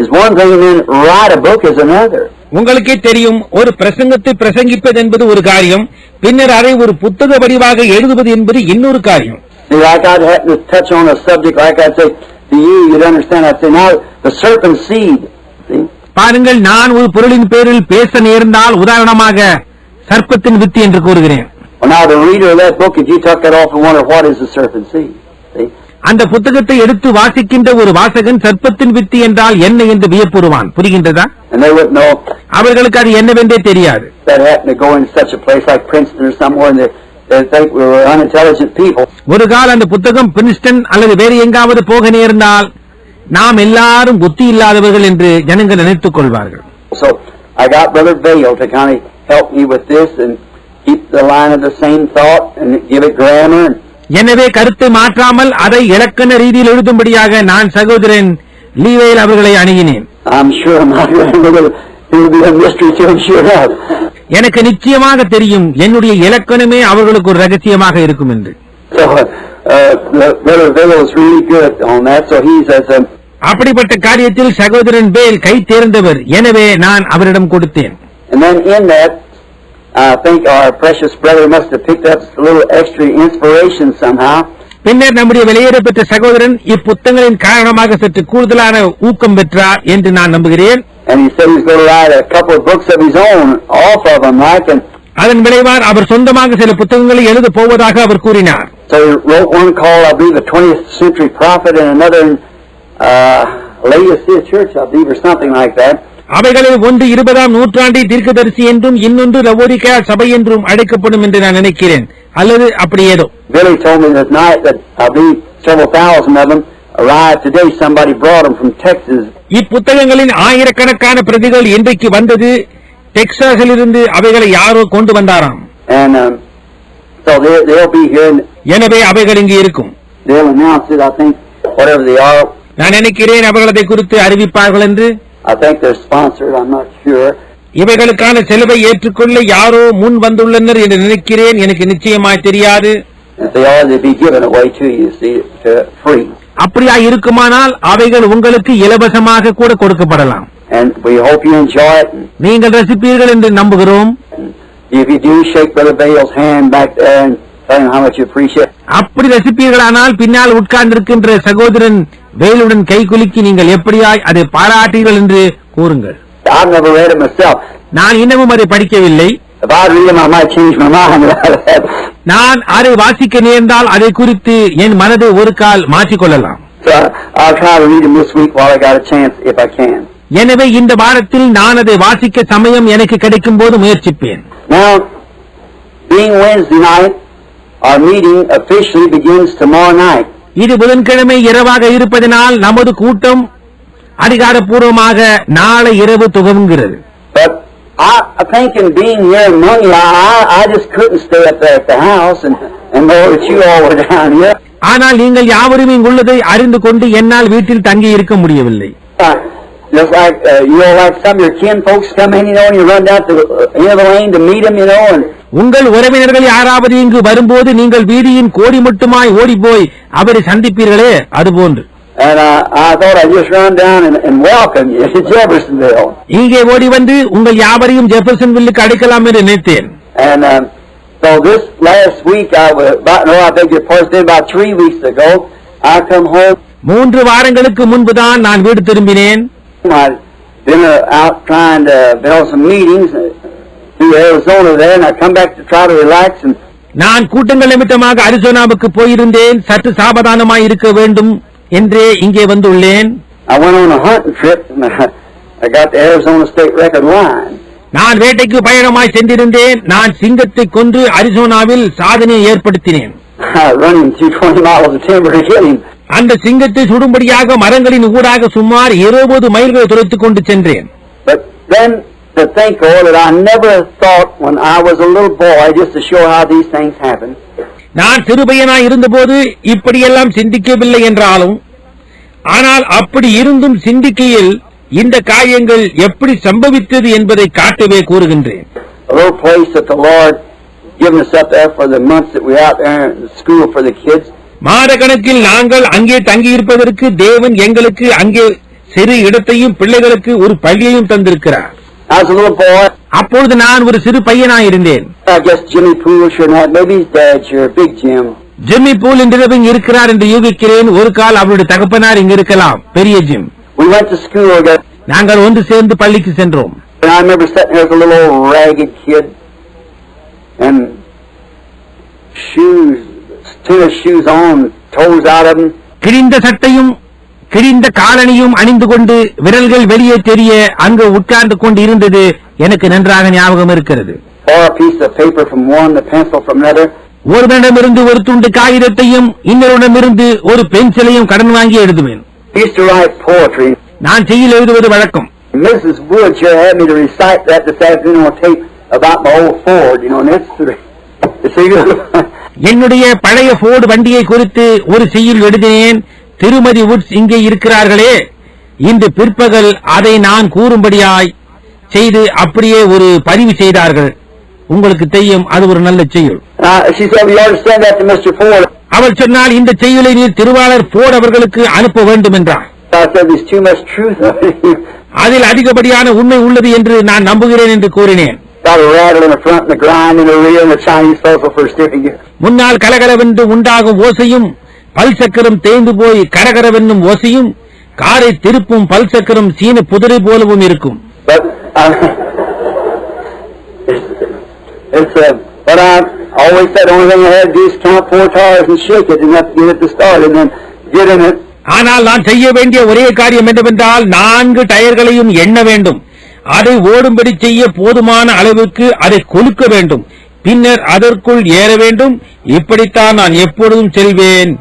is one thing and then write a book is another. உங்களுக்கே தெரியும், ஒரு பிரசங்கத்தை பிரசங்கிப்பது என்பது ஒரு காரியம், பின்னர் அதை ஒரு புத்தக வடிவாக எழுதுவது என்பது இன்னொரு காரியம். Like I'd have to touch on a subject like I'd say to you, you'd understand. I'd say now the serpent seed. See? பாருங்கள், நான் ஒரு பொருளின் பேரில் பேச நேர்ந்தால் உதாரணமாக சர்ப்பத்தின் வித்து என்று கூறுகிறேன். Well, now the reader of that book, if you took that off and wonder what is the serpent seed. See? அந்த புத்தகத்தை எடுத்து வாசிக்கின்ற ஒரு வாசகன் சர்ப்பத்தின் வித்து என்றால் என்ன என்று வியப்புறுவான். புரிகின்றதா? And they wouldn't know. அவர்களுக்கு அது என்னவென்றே தெரியாது. That happened to go in such a place like Princeton or somewhere, and they think we were unintelligent people. ஒரு கால் அந்த புத்தகம் பிரின்ஸ்டன் அல்லது வேறு எங்காவது போக நேர்ந்தால் நாம் எல்லாரும் புத்தி இல்லாதவர்கள் என்று ஜனங்கள் நினைத்துக் கொள்வார்கள். So I got Brother Vail to kind of help me with this and keep the line of the same thought and give it grammar. எனவே கருத்தை மாற்றாமல் அதை இலக்கண ரீதியில் எழுதும்படியாக நான் சகோதரன் லீவேல் அவர்களை அணுகினேன். I'm sure my grammar will be a mystery to him, sure enough. எனக்கு நிச்சயமாக தெரியும் என்னுடைய இலக்கணமே அவர்களுக்கு ஒரு ரகசியமாக இருக்கும் என்று. So Brother Vail is really good on that. So he's as a அப்படிப்பட்ட காரியத்தில் சகோதரன் வேல் கை தேர்ந்தவர். எனவே நான் அவரிடம் கொடுத்தேன். And then in that, I think our precious brother must have picked up a little extra inspiration somehow. பின்னர் நம்முடைய வெளியேறப்பெற்ற சகோதரன் இப்புத்தகங்களின் காரணமாக சற்று கூடுதலான ஊக்கம் பெற்றார் என்று நான் நம்புகிறேன். And he said he's going to write a couple of books of his own off of them, like. And அதன் விளைவார் அவர் சொந்தமாக சில புத்தகங்களை எழுத போவதாக அவர் கூறினார். so he wrote one called, I believe, the 20th Century Prophet, and another Laodicea Church, I believe, or something like that. அவைகளில் ஒன்று 20ஆம் நூற்றாண்டி தீர்க்கதரிசி என்றும் இன்னொன்று லவோதிகா சபை என்றும் அழைக்கப்படும் என்று நான் நினைக்கிறேன், அல்லது அப்படி ஏதோ. Billy told me that night that I believe several thousand of them arrived today. Somebody brought them from Texas. இப்புத்தகங்களின் ஆயிரக்கணக்கான பிரதிகள் இன்றைக்கு வந்தது. டெக்சாஸிலிருந்து அவைகளை யாரோ கொண்டு வந்தாராம். And so they'll be here. எனவே அவைகள் இங்கு இருக்கும். They'll announce it, I think, whatever they are. நான் நினைக்கிறேன் அவர்கள் அதை குறித்து அறிவிப்பார்கள் என்று. I think they're sponsored, I'm not sure. இவைகளுக்கான செலவை ஏற்றுக்கொள்ள யாரோ முன் வந்துள்ளனர் என்று நினைக்கிறேன். எனக்கு நிச்சயமாய் தெரியாது. If they are, they'll be given away to you, see, free. அப்படியா இருக்குமானால் அவைகள் உங்களுக்கு இலவசமாக கூட கொடுக்கப்படலாம். And we hope you enjoy it. நீங்கள் ரசிப்பீர்கள் என்று நம்புகிறோம். If you do, shake Brother Vail's hand back there and tell him how much you appreciate. அப்படி ரசிப்பீர்களானால் பின்னால் உட்கார்ந்திருக்கின்ற சகோதரன் வேலுடன் கை குலுக்கி நீங்கள் எப்படியாய் அதை பாராட்டீர்கள் என்று கூறுங்கள். I've never read it myself. நான் இன்னமும் அதை படிக்கவில்லை. If I read them, I might change my mind about that. நான் அதை வாசிக்க நேர்ந்தால் அதை குறித்து என் மனதை ஒரு கால் மாற்றிக்கொள்ளலாம். So I'll try to read them this week while I got a chance, if I can. எனவே இந்த வாரத்தில் நான் அதை வாசிக்க சமயம் எனக்கு கிடைக்கும் போது முயற்சிப்பேன். Now, being Wednesday night, our meeting officially begins tomorrow night. இது புதன்கிழமை இரவாக இருப்பதனால் நமது கூட்டம் அதிகாரப்பூர்வமாக நாளை இரவு துவங்குகிறது. But I think in being here among you, I just couldn't stay up there at the house and know that you all were down here. ஆனால் நீங்கள் யாவரும் இங்குள்ளதை அறிந்து கொண்டு என்னால் வீட்டில் தங்கி இருக்க முடியவில்லை. Just like, like some of your kin folks come in, and you run down to the end of the lane to meet them, and உங்கள் உறவினர்கள் யாராவது இங்கு வரும்போது நீங்கள் வீதியின் கோடி மட்டுமாய் ஓடிப்போய் அவரை சந்திப்பீர்களே அதுபோன்று. And I thought I'd just run down and welcome you to Jeffersonville. இங்கே ஓடி வந்து உங்கள் யாவரையும் ஜெஃபர்சன்வில்லுக்கு அழைக்கலாம் என்று நினைத்தேன். And so this last week, I beg your pardon, about 3 weeks ago, I come home. 3 வாரங்களுக்கு முன்புதான் நான் வீடு திரும்பினேன். I'd been out trying to build some meetings through Arizona there, and I come back to try to relax. And நான் கூட்டங்கள் நிமித்தமாக அரிசோனாவுக்கு போயிருந்தேன். சற்று சாவதானமாய் இருக்க வேண்டும் என்றே இங்கே வந்துள்ளேன். I went on a hunting trip, and I got the Arizona state record line. நான் வேட்டைக்கு பயணமாய் சென்றிருந்தேன். நான் சிங்கத்தை கொன்று அரிசோனாவில் சாதனையை ஏற்படுத்தினேன். Running through 20 miles of timber to kill him. அந்த சிங்கத்தை சுடும்படியாக மரங்களின் ஊடாக சுமார் 20 மைல்களை துரைத்துக் கொண்டு சென்றேன். But then to think, that I never thought when I was a little boy, just to show how these things happen. நான் சிறுபையனாய் இருந்தபோது இப்படியெல்லாம் சிந்திக்கவில்லை என்றாலும், ஆனால் அப்படி இருந்தும் சிந்திக்கையில் இந்த காரியங்கள் எப்படி சம்பவித்தது என்பதை காட்டவே கூறுகின்றேன். A little place that the Lord given us up there for the months that we were out there in the school for the kids. மாதக்கணக்கில் நாங்கள் அங்கே தங்கியிருப்பதற்கு தேவன் எங்களுக்கு அங்கே சிறு இடத்தையும் பிள்ளைகளுக்கு ஒரு பள்ளியையும் தந்திருக்கிறார். I was a little boy. அப்பொழுது நான் ஒரு சிறு பையனாயிருந்தேன். I guess Jimmy Poole should have. Maybe his dad, your big Jim. Jimmy pool இன்று இங்கு இருக்கிறார் என்று யூகிக்கிறேன். ஒரு கால் அவருடைய தகப்பனார் இங்கு இருக்கலாம், பெரிய gym. We went to school together. நாங்கள் ஒன்று சேர்ந்து பள்ளிக்கு சென்றோம். And I remember sitting there as a little old ragged kid, and tennis shoes on, toes out of them. கிழிந்த சட்டையும் கிழிந்த காலணியும் அணிந்து கொண்டு விரல்கள் வெளியே தெரிய அங்கு உட்கார்ந்து கொண்டு இருந்தது எனக்கு நன்றாக ஞாபகம் இருக்கிறது. Or a piece of paper from one, a pencil from another. ஒருவரிடமிருந்து ஒரு துண்டு காகிதத்தையும் இன்னொருடமிருந்து ஒரு பென்சிலையும் கடன் வாங்கி எழுதுவேன். I used to write poetry. நான் செய்யுள் எழுதுவது வழக்கம். Mrs. Wood sure had me to recite that this afternoon on tape about my old Ford, and it's என்னுடைய பழைய போர்டு வண்டியை குறித்து ஒரு செய்யுள் எழுதினேன். திருமதி வுட்ஸ் இங்கே இருக்கிறார்களே, இன்று பிற்பகல் அதை நான் கூறும்படியாய் செய்து அப்படியே ஒரு பதிவு செய்தார்கள். உங்களுக்கு தெரியும், அது ஒரு நல்ல செய்யுள். She said, "We ought to send that to Mr. Ford." அவள் சொன்னால் இந்த செய்யுளை நீர் திருவாளர் போர்டு அவர்களுக்கு அனுப்ப வேண்டும் என்றார். I said, "There's too much truth in it." அதில் அதிகப்படியான உண்மை உள்ளது என்று நான் நம்புகிறேன் என்று கூறினேன். Got a rattle in the front and a grind in the rear and the Chinese social for steering gear. முன்னால் கலகலவென்று உண்டாகும் ஓசையும், பல் சக்கரம் தேய்ந்து போய் கரகரவென்னும் ஓசையும், காரை திருப்பும் பல் சக்கரம் சீன புதிரை போலவும் இருக்கும். But but I always said the only thing I had to do is count 4 tires and shake it enough to get it to start and then get in it. ஆனால் நான் செய்ய வேண்டிய ஒரே காரியம் என்னவென்றால் 4 டயர்களையும் எண்ண வேண்டும். அதை ஓடும்படி செய்ய போதுமான அளவுக்கு அதை கொலுக்க வேண்டும். பின்னர் அதற்குள் ஏற வேண்டும். இப்படித்தான் நான் எப்பொழுதும் செல்வேன்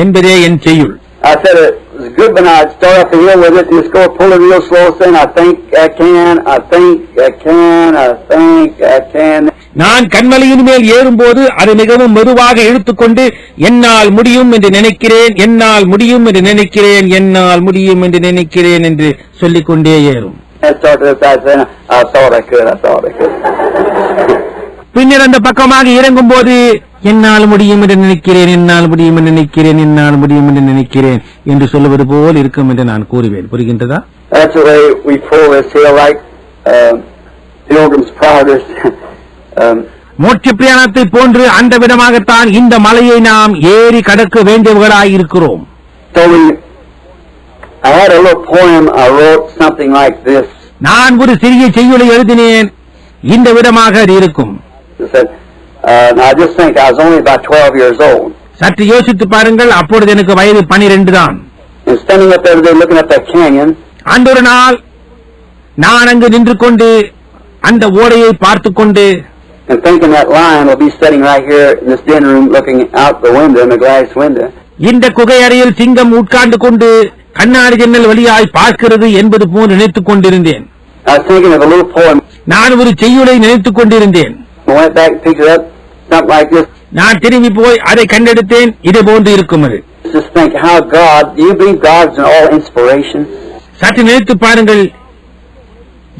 என்பதே என் செய்யுள். I said it was good when I'd start up the hill with it, just go pull it real slow, saying, "I think I can, I think I can, I think I can." நான் கண்மலையின் மேல் ஏறும்போது அதை மிகவும் மெதுவாக இழுத்துக்கொண்டு என்னால் முடியும் என்று நினைக்கிறேன், என்னால் முடியும் என்று நினைக்கிறேன், என்னால் முடியும் என்று நினைக்கிறேன் என்று சொல்லிக்கொண்டே ஏறும். I thought I could, I thought I could. பின்னர் அந்த பக்கமாக இறங்கும் போது என்னால் முடியும் என்று நினைக்கிறேன், என்னால் முடியும் என்று நினைக்கிறேன், என்னால் முடியும் என்று நினைக்கிறேன் என்று சொல்லுவது போல் இருக்கும் என்று நான் கூறுவேன். புரிகின்றதா? That's the way we pull this hill, like Pilgrim's Progress. மோட்ச பிரயாணத்தை போன்று அந்த விதமாகத்தான் இந்த மலையை நாம் ஏறி கடக்க வேண்டியவர்களாய் இருக்கிறோம். So I had a little poem I wrote something like this. நான் ஒரு சிறிய செய்யுளை எழுதினேன். இந்த விதமாக அது இருக்கும். I just think I was only about 12 years old. சற்று யோசித்து பாருங்கள், அப்பொழுது எனக்கு வயது 12 தான். And standing up there looking at that canyon. அன்றொரு நாள் நான் அங்கு நின்று கொண்டு அந்த ஓடையை பார்த்துக் கொண்டு and thinking that lion will be sitting right here in this den room looking out the window, in the glass window. இந்த குகை அறையில் சிங்கம் உட்கார்ந்து கொண்டு கண்ணாடி ஜன்னல் வழியாய் பார்க்கிறது என்பது போல் நினைத்துக் கொண்டிருந்தேன். I was thinking of a little poem. நான் ஒரு செய்யுளை நினைத்துக் கொண்டிருந்தேன். I went back and picked it up, something like this. நான் திரும்பி போய் அதை கண்டெடுத்தேன். இதே போன்று இருக்கும் அது. Just think how God, do you believe God's in all inspiration? சற்று நினைத்து பாருங்கள்,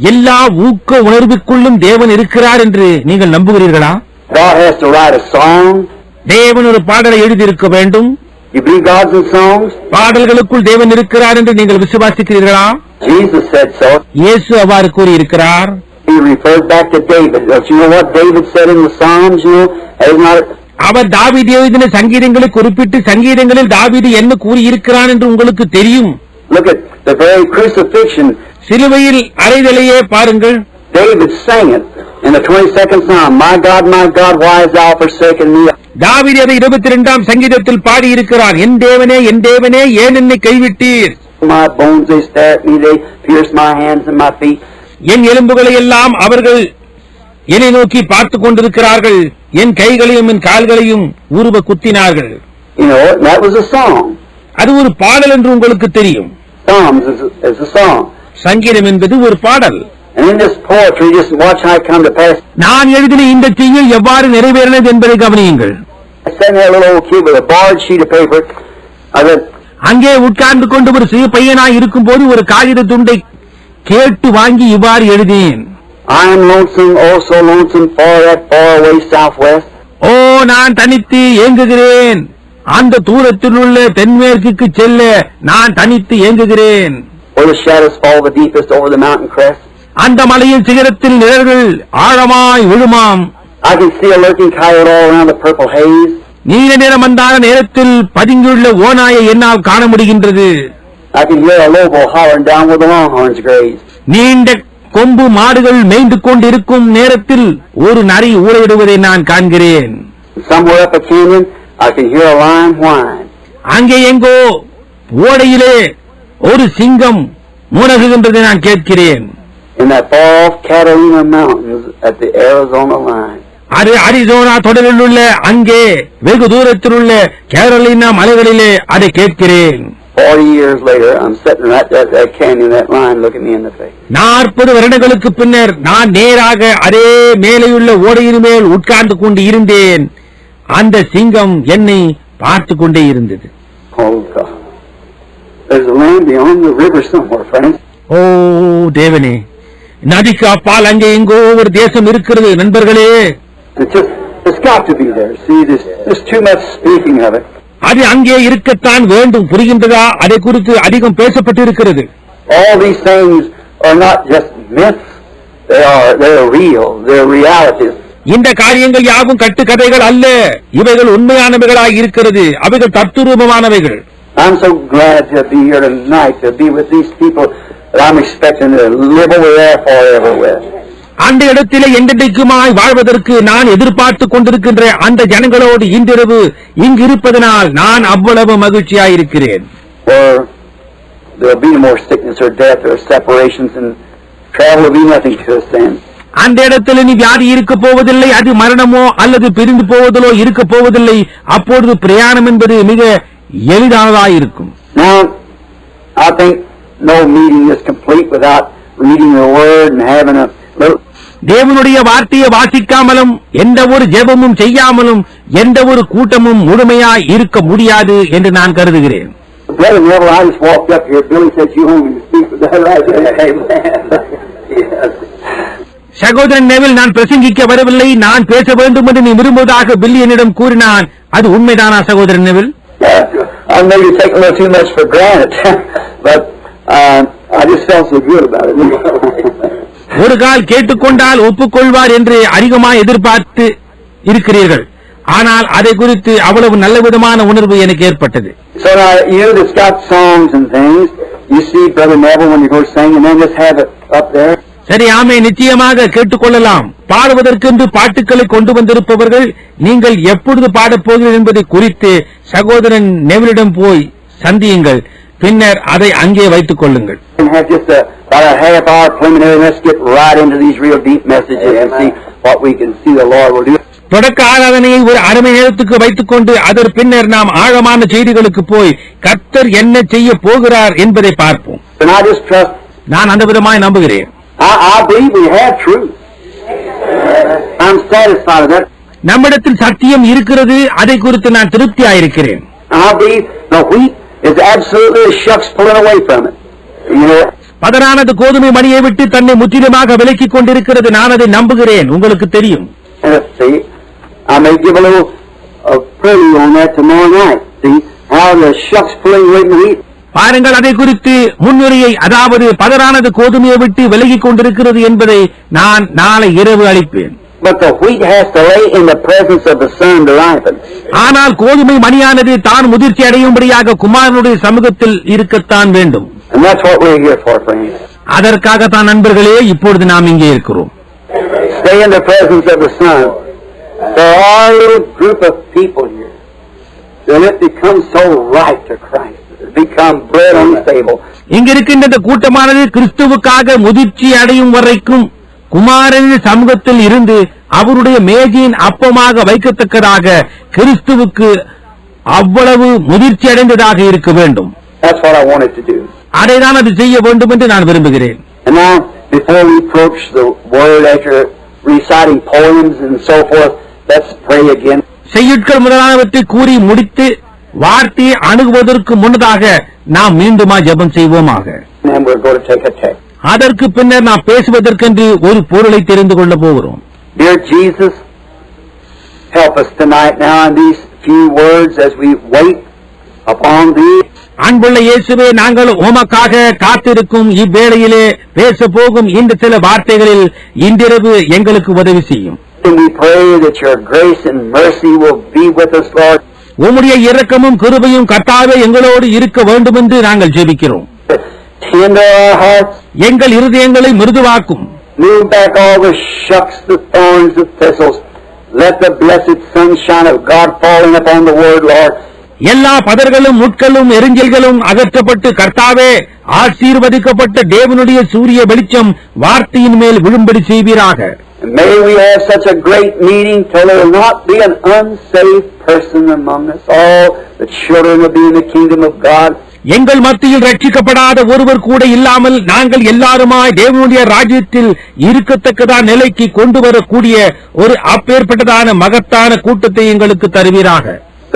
எல்லா ஊக்க உணர்வுக்குள்ளும் தேவன் இருக்கிறார் என்று நீங்கள் நம்புகிறீர்களா? God has to write a song. தேவன் ஒரு பாடலை எழுதியிருக்க வேண்டும். You believe God's in songs? பாடல்களுக்குள் தேவன் இருக்கிறார் என்று நீங்கள் விசுவாசிக்கிறீர்களா? Jesus said so. இயேசு அவ்வாறு கூறியிருக்கிறார். He referred back to David. Don't you know what David said in the Psalms? You know, it's not. அவர் தாவீது எழுதின சங்கீதங்களை குறிப்பிட்டு சங்கீதங்களில் தாவீது என்ன கூறியிருக்கிறான் என்று உங்களுக்கு தெரியும். Look at the very crucifixion. சிலுவையில் அறைதலையே பாருங்கள். David sang it in the 22nd Psalm. My God, why hast thou forsaken me? தாவீது அதை 22ஆம் சங்கீதத்தில் பாடியிருக்கிறார். என் தேவனே ஏன் என்னை கைவிட்டீர்? My bones they stare at me, they pierce my hands and my feet. என் எலும்புகளை எல்லாம் அவர்கள் என்னை நோக்கி பார்த்துக் கொண்டிருக்கிறார்கள். என் கைகளையும் என் கால்களையும் உருவ குத்தினார்கள். You know, that was a song. அது ஒரு பாடல் என்று உங்களுக்கு தெரியும். Psalms is a song. சங்கீதம் என்பது ஒரு பாடல். And in this poetry, just watch how it come to pass. நான் எழுதின இந்த செய்யுள் எவ்வாறு நிறைவேறினது என்பதை கவனியுங்கள். I sat there a little old kid with a barred sheet of paper. I said, அங்கே உட்கார்ந்து கொண்டு ஒரு சிறு பையனாய் இருக்கும் போது ஒரு காகித துண்டை கேட்டு வாங்கி இவ்வாறு எழுதினேன். I am lonesome, oh so lonesome, for that far away southwest. ஓ நான் தனித்து ஏங்குகிறேன், அந்த தூரத்தில் உள்ள தென்மேற்குக்கு செல்ல நான் தனித்து ஏங்குகிறேன். Where the shadows fall the deepest over the mountain crest. அந்த மலையின் சிகரத்தில் நிழல்கள் ஆழமாய் விழுமாம். I can see a lurking coyote all around the purple haze. நீல நிறம் வந்தான நேரத்தில் பதுங்கியுள்ள ஓநாயை என்னால் காண முடிகின்றது. I can hear a lobo hollering down where the longhorns graze. நீண்ட கொம்பு மாடுகள் மேய்ந்து கொண்டிருக்கும் நேரத்தில் ஒரு நரி ஊளையிடுவதை நான் காண்கிறேன். Somewhere up a canyon, I can hear a lion whine. அங்கே எங்கோ ஓடையிலே ஒரு சிங்கம் முனகுகின்றதை நான் கேட்கிறேன். In that far off Catalina mountains at the Arizona line. அது அரிசோனா தொடரில் உள்ள அங்கே வெகு தூரத்தில் உள்ள கேரளினா மலைகளிலே அதை கேட்கிறேன். 40 years later, I'm sitting right at that canyon, that line, looking me in the face. 40 வருடங்களுக்கு பின்னர் நான் நேராக அதே மேலேயுள்ள ஓடையின் மேல் உட்கார்ந்து கொண்டு இருந்தேன். அந்த சிங்கம் என்னை பார்த்து கொண்டே இருந்தது. Oh God, there's a land beyond the river somewhere, friends. ஓ தேவனே, நதிக்கு அப்பால் அங்கே எங்கோ ஒரு தேசம் இருக்கிறது நண்பர்களே. It's got to be there. See, there's too much speaking of it. அது அங்கே இருக்கத்தான் வேண்டும். புரிகின்றதா? அதை குறித்து அதிகம் பேசப்பட்டிருக்கிறது. All these things are not just myths. They're real. They're realities. இந்த காரியங்கள் யாவும் கட்டுக்கதைகள் அல்ல, இவைகள் உண்மையானவைகளாய் இருக்கிறது. அவைகள் தத்துரூபமானவைகள். I'm so glad to be here tonight, to be with these people that I'm expecting to live over there forever with. அந்த இடத்திலே என்றென்றைக்குமாய் வாழ்வதற்கு நான் எதிர்பார்த்துக் கொண்டிருக்கின்ற அந்த ஜனங்களோடு இன்றிரவு இங்கு இருப்பதனால் நான் அவ்வளவு மகிழ்ச்சியாயிருக்கிறேன். Where there'll be no more sickness or death or separations, and travel will be nothing to us then. அந்த இடத்தில் நீ வியாதி இருக்க போவதில்லை, அது மரணமோ அல்லது பிரிந்து போவதிலோ இருக்க போவதில்லை. அப்பொழுது பிரயாணம் என்பது மிக எளிதானதாயிருக்கும். Now, I think no meeting is complete without reading the Word and having a little. தேவனுடைய வார்த்தையை வாசிக்காமலும் எந்த ஒரு ஜெபமும் செய்யாமலும் எந்த ஒரு கூட்டமும் முழுமையாய் இருக்க முடியாது என்று நான் கருதுகிறேன். Brother Neville, I just walked up here. Billy said you home and speak with that right there. Amen. Yes. சகோதரன் நெவில், நான் பிரசங்கிக்க வரவில்லை, நான் பேச வேண்டும் என்று நீ விரும்புவதாக பில்லி என்னிடம் கூறினான். அது உண்மைதானா சகோதரன் Neville? I know you take a little too much for granted, but I just felt so good about it. ஒரு கால் கேட்டுக்கொண்டால் ஒப்புக்கொள்வார் என்று அதிகமாக எதிர்பார்த்து இருக்கிறீர்கள். ஆனால் அதை குறித்து அவ்வளவு நல்ல விதமான உணர்வு எனக்கு ஏற்பட்டது. So now you that's got songs and things, you see Brother Neville when you go sing, and then just have it up there. சரி, ஆமே, நிச்சயமாக கேட்டுக்கொள்ளலாம். பாடுவதற்கென்று பாட்டுக்களை கொண்டு வந்திருப்பவர்கள் நீங்கள் எப்பொழுது பாடப் போகிறீர்கள் என்பதை குறித்து சகோதரன் நெவிலிடம் போய் சந்தியுங்கள். பின்னர் அதை அங்கே வைத்துக் கொள்ளுங்கள். And have just about a half hour preliminary. Let's get right into these real deep messages and see what we can see the Lord will do. தொடக்க ஆராதனையை ஒரு அரை மணி நேரத்துக்கு வைத்துக் கொண்டு அதன் பின்னர் நாம் ஆழமான செய்திகளுக்கு போய் கர்த்தர் என்ன செய்ய போகிறார் என்பதை பார்ப்போம். And I just trust. நான் அந்த விதமாய் நம்புகிறேன். I believe we have truth. I'm satisfied with that. நம்மிடத்தில் சத்தியம் இருக்கிறது, அதை குறித்து நான் திருப்தியாயிருக்கிறேன். I believe the wheat is absolutely the shucks pulling away from it. You know. பதரானது கோதுமை மணியை விட்டு தன்னை முற்றிலுமாக விலக்கிக் கொண்டிருக்கிறது. நான் அதை நம்புகிறேன். உங்களுக்கு தெரியும். Let's see. I may give a little preview on that tomorrow night. See how the shucks pulling away from the wheat. பாருங்கள், அதை குறித்து முன்னுரையை, அதாவது பதரானது கோதுமையை விட்டு விலகிக் கொண்டிருக்கிறது என்பதை நான் நாளை இரவு அளிப்பேன். But the wheat has to lay in the presence of the sun to ripen. ஆனால் கோதுமை மணியானது தான் முதிர்ச்சி அடையும்படியாக குமாரனுடைய சமூகத்தில் இருக்கத்தான் வேண்டும். And that's what we're here for, friends. அதற்காகத்தான் நண்பர்களே இப்பொழுது நாம் இங்கே இருக்கிறோம். Stay in the presence of the sun. There are a little group of people here. Then it becomes so right to Christ. It becomes bread on the table. இங்க இருக்கின்ற இந்த கூட்டமானது கிறிஸ்துவுக்காக முதிர்ச்சி அடையும் வரைக்கும் குமாரனின் சமூகத்தில் இருந்து அவருடைய மேஜையின் அப்பமாக வைக்கத்தக்கதாக கிறிஸ்துவுக்கு அவ்வளவு முதிர்ச்சி அடைந்ததாக இருக்க வேண்டும். That's what I wanted to do. அதைதான் அது செய்ய வேண்டும் என்று நான் விரும்புகிறேன். And now, before we approach the word after reciting poems and so forth, let's pray again. செய்யுட்கள் முதலானவற்றை கூறி முடித்து வார்த்தையை அணுகுவதற்கு முன்னதாக நாம் மீண்டுமா ஜெபம் செய்வோமாக. And then we're going to take a text. அதற்கு பின்னர் நாம் பேசுவதற்கென்று ஒரு பொருளை தெரிந்து கொள்ள போகிறோம். Dear Jesus, help us tonight now in these few words as we wait upon Thee. அன்புள்ள இயேசுவே, நாங்கள் உமக்காக காத்திருக்கும் இவ்வேளையிலே பேச போகும் இந்த சில வார்த்தைகளில் இன்றிரவு எங்களுக்கு உதவி செய்யும். And we pray that Your grace and mercy will be with us, Lord. உம்முடைய இரக்கமும் கிருபையும் கர்த்தாவே எங்களோடு இருக்க வேண்டும் என்று நாங்கள் ஜெபிக்கிறோம். Tender our hearts. எங்கள் இருதயங்களை மிருதுவாக்கும். Move back all the shucks, the thorns, the thistles. Let the blessed sunshine of God falling upon the word, Lord. எல்லா பதர்களும் முட்களும் எரிஞ்சல்களும் அகற்றப்பட்டு கர்த்தாவே ஆசீர்வதிக்கப்பட்ட தேவனுடைய சூரிய வெளிச்சம் வார்த்தையின் மேல் விழும்படி செய்வீராக. May we have such a great meeting till there will not be an unsaved person among us. All the children will be in the kingdom of God. எங்கள் மத்தியில் ரட்சிக்கப்படாத ஒருவர் கூட இல்லாமல் நாங்கள் எல்லாருமாய் தேவனுடைய ராஜ்யத்தில் இருக்கத்தக்கதான நிலைக்கு கொண்டு வரக்கூடிய ஒரு அப்பேற்பட்டதான மகத்தான கூட்டத்தை எங்களுக்கு தருவீராக.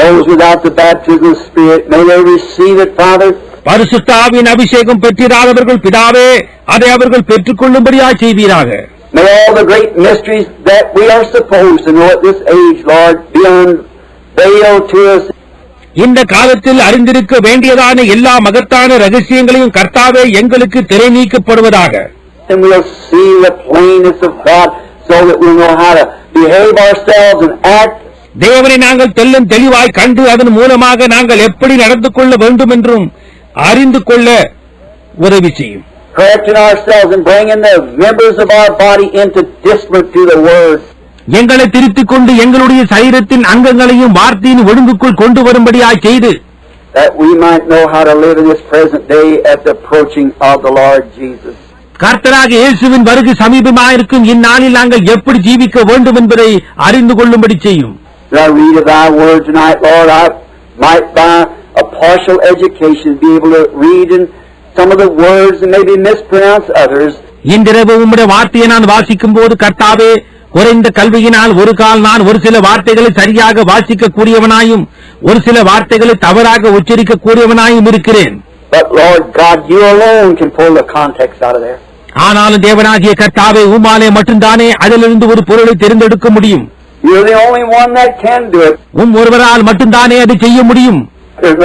Those without the baptism of the Spirit, may they receive it, Father. பரிசுத்த ஆவியின் அபிஷேகம் பெற்றிராதவர்கள் பிதாவே அதை அவர்கள் பெற்றுக்கொள்ளும்படியாய் செய்வீராக. May all the great mysteries that we are supposed to know at this age, Lord, be unveiled to us. இந்த காலத்தில் அறிந்திருக்க வேண்டியதான எல்லா மகத்தான ரகசியங்களையும் கர்த்தாவே எங்களுக்கு திரை நீக்கப்படுவதாக. And we'll see the plainness of God so that we'll know how to behave ourselves and act. தேவனை நாங்கள் தெல்லும் தெளிவாய் கண்டு அதன் மூலமாக நாங்கள் எப்படி நடந்து கொள்ள வேண்டும் என்றும் அறிந்து கொள்ள உதவி செய்யும். Correcting ourselves and bringing the members of our body into discipline through the Word. எங்களை திருத்திக் கொண்டு எங்களுடைய சரீரத்தின் அங்கங்களையும் வார்த்தையின் ஒழுங்குக்குள் கொண்டு வரும்படியாய் செய்து that we might know how to live in this present day at the approaching of the Lord Jesus. கர்த்தராக இயேசுவின் வருகை சமீபமாயிருக்கும் இந்நாளில் நாங்கள் எப்படி ஜீவிக்க வேண்டும் என்பதை அறிந்து கொள்ளும்படி செய்யும். As I read of Thy Word tonight, Lord, I might by a partial education be able to read in some of the words and maybe mispronounce others. இன்றிரவு உம்முடைய வார்த்தையை நான் வாசிக்கும் போது கர்த்தாவே, குறைந்த கல்வியினால் ஒரு கால் நான் ஒரு சில வார்த்தைகளை சரியாக வாசிக்க கூடியவனாயும் ஒரு சில வார்த்தைகளை தவறாக உச்சரிக்க கூடியவனாயும் இருக்கிறேன். But Lord God, You alone can pull the context out of there. ஆனாலும் தேவனாகிய கர்த்தாவே, உம்மாலே மட்டும்தானே அதிலிருந்து ஒரு பொருளை தெரிந்தெடுக்க முடியும். You're the only one that can do it. ஒருவரால் மட்டும்தானே அதை செய்ய முடியும். There's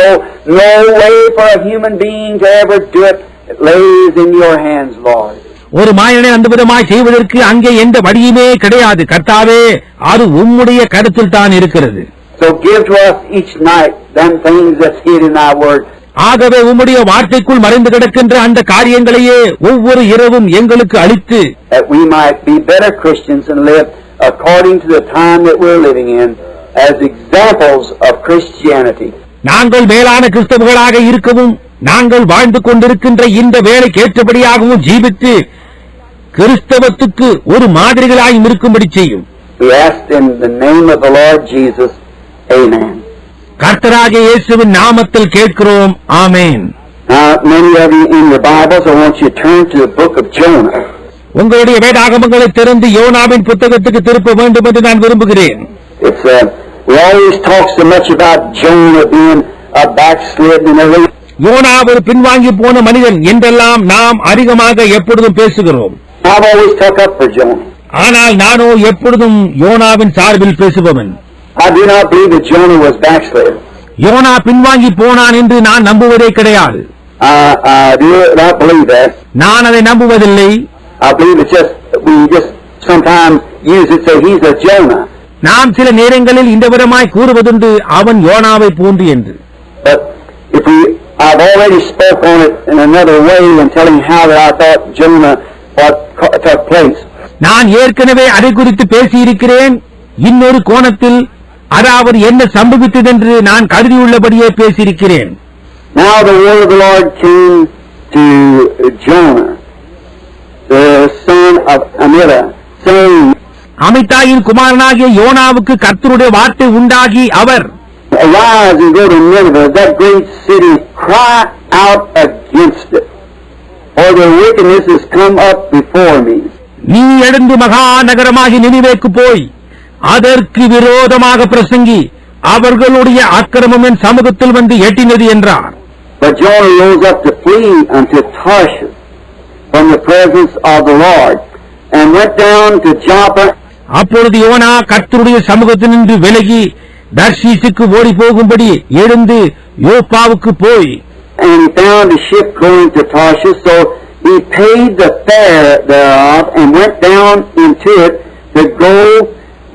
no way for a human being to ever do it. It lays in Your hands, Lord. ஒரு மாயனை அந்த விதமாய் செய்வதற்கு அங்கே எந்த வழியுமே கிடையாது கர்த்தாவே, அது உம்முடைய கருத்தில் தான் இருக்கிறது. So give to us each night them things that's hid in Thy Word. ஆகவே உம்முடைய வார்த்தைக்குள் மறைந்து கிடக்கின்ற அந்த காரியங்களையே ஒவ்வொரு இரவும் எங்களுக்கு அளித்து that we might be better Christians and live according to the time that we're living in as examples of Christianity. நாங்கள் மேலான கிறிஸ்தவர்களாக இருக்கவும் நாங்கள் வாழ்ந்து கொண்டிருக்கின்ற இந்த வேலைக்கு ஏற்றபடியாகவும் ஜீவித்து கிறிஸ்தவத்துக்கு ஒரு மாதிரிகளாயும் இருக்கும்படி செய்யும். We ask in the name of the Lord Jesus. Amen. கர்த்தராகிய இயேசுவின் நாமத்தில் கேட்கிறோம். ஆமென். Now, many of you in your Bibles, I want you to turn to the book of Jonah. உங்களுடைய வேதாகமங்களை திறந்து யோனாவின் புத்தகத்துக்கு திருப்ப வேண்டும் என்று நான் விரும்புகிறேன். It's we always talk so much about Jonah being a backslidden and everything. யோனா ஒரு பின்வாங்கி போன மனிதன் என்றெல்லாம் நாம் அதிகமாக எப்பொழுதும் பேசுகிறோம். I've always stuck up for Jonah. ஆனால் நானோ எப்பொழுதும் யோனாவின் சார்பில் பேசுபவன். I do not believe that Jonah was backslidden. யோனா பின்வாங்கி போனான் என்று நான் நம்புவதே கிடையாது. I do not believe that. நான் அதை நம்புவதில்லை. I believe it's we just sometimes use it, say he's a Jonah. நாம் சில நேரங்களில் இந்த விதமாய் கூறுவதுண்டு, அவன் யோனாவை போன்று என்று. But if I've already spoke on it in another way in telling how that I thought Jonah what took place. நான் ஏற்கனவே அதை குறித்து பேசியிருக்கிறேன். இன்னொரு கோணத்தில் அதாவது என்ன சம்பவித்தது என்று நான் கருதியுள்ளபடியே பேசியிருக்கிறேன். Now the word of the Lord came to Jonah, the son of Amittai, saying, அமித்தாயின் குமாரனாகிய யோனாவுக்கு கர்த்தருடைய வார்த்தை உண்டாகி அவர், Arise and go to Nineveh, that great city, cry out against it, for their wickedness has come up before me. நீ எழுந்து மகா நகரமாகி நினிவேக்கு போய் அதற்கு விரோதமாக பிரசங்கி, அவர்களுடைய அக்கிரமம் என் சமூகத்தில் வந்து எட்டினது என்றார். But Jonah rose up to flee unto Tarshish from the presence of the Lord, and went down to Joppa. அப்பொழுது யோனா கர்த்தருடைய சமூகத்தினின்று விலகி தர்ஷீசுக்கு ஓடி போகும்படி எழுந்து யோப்பாவுக்கு போய், And he found a ship going to Tarshish, so he paid the fare thereof, and went down into it to go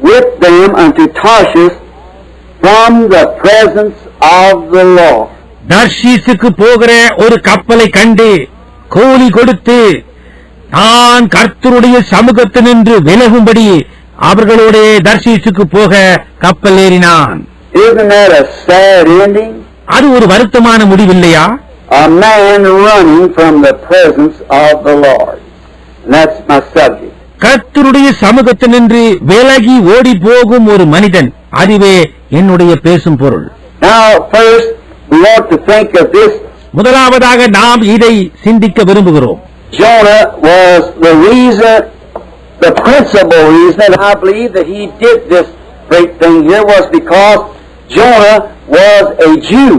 with them unto Tarshish from the presence of the Lord. தர்ஷீசுக்கு போகிற ஒரு கப்பலை கண்டு கூலி கொடுத்து நான் கர்த்தருடைய சமூகத்தினின்று விலகும்படி அவர்களோட தர்ஷீசுக்கு போக கப்பல் ஏறினான். Isn't that a sad ending? அது ஒரு வருத்தமான முடிவில்லையா? A man running from the presence of the Lord. And that's my subject. கர்த்தருடைய சமூகத்தினின்று விலகி ஓடி போகும் ஒரு மனிதன், அதுவே என்னுடைய பேசும் பொருள். Now, first, we want to think of this. முதலாவதாக நாம் இதை சிந்திக்க விரும்புகிறோம். Jonah was the reason, the principal reason that I believe that he did this great thing here was because Jonah was a Jew.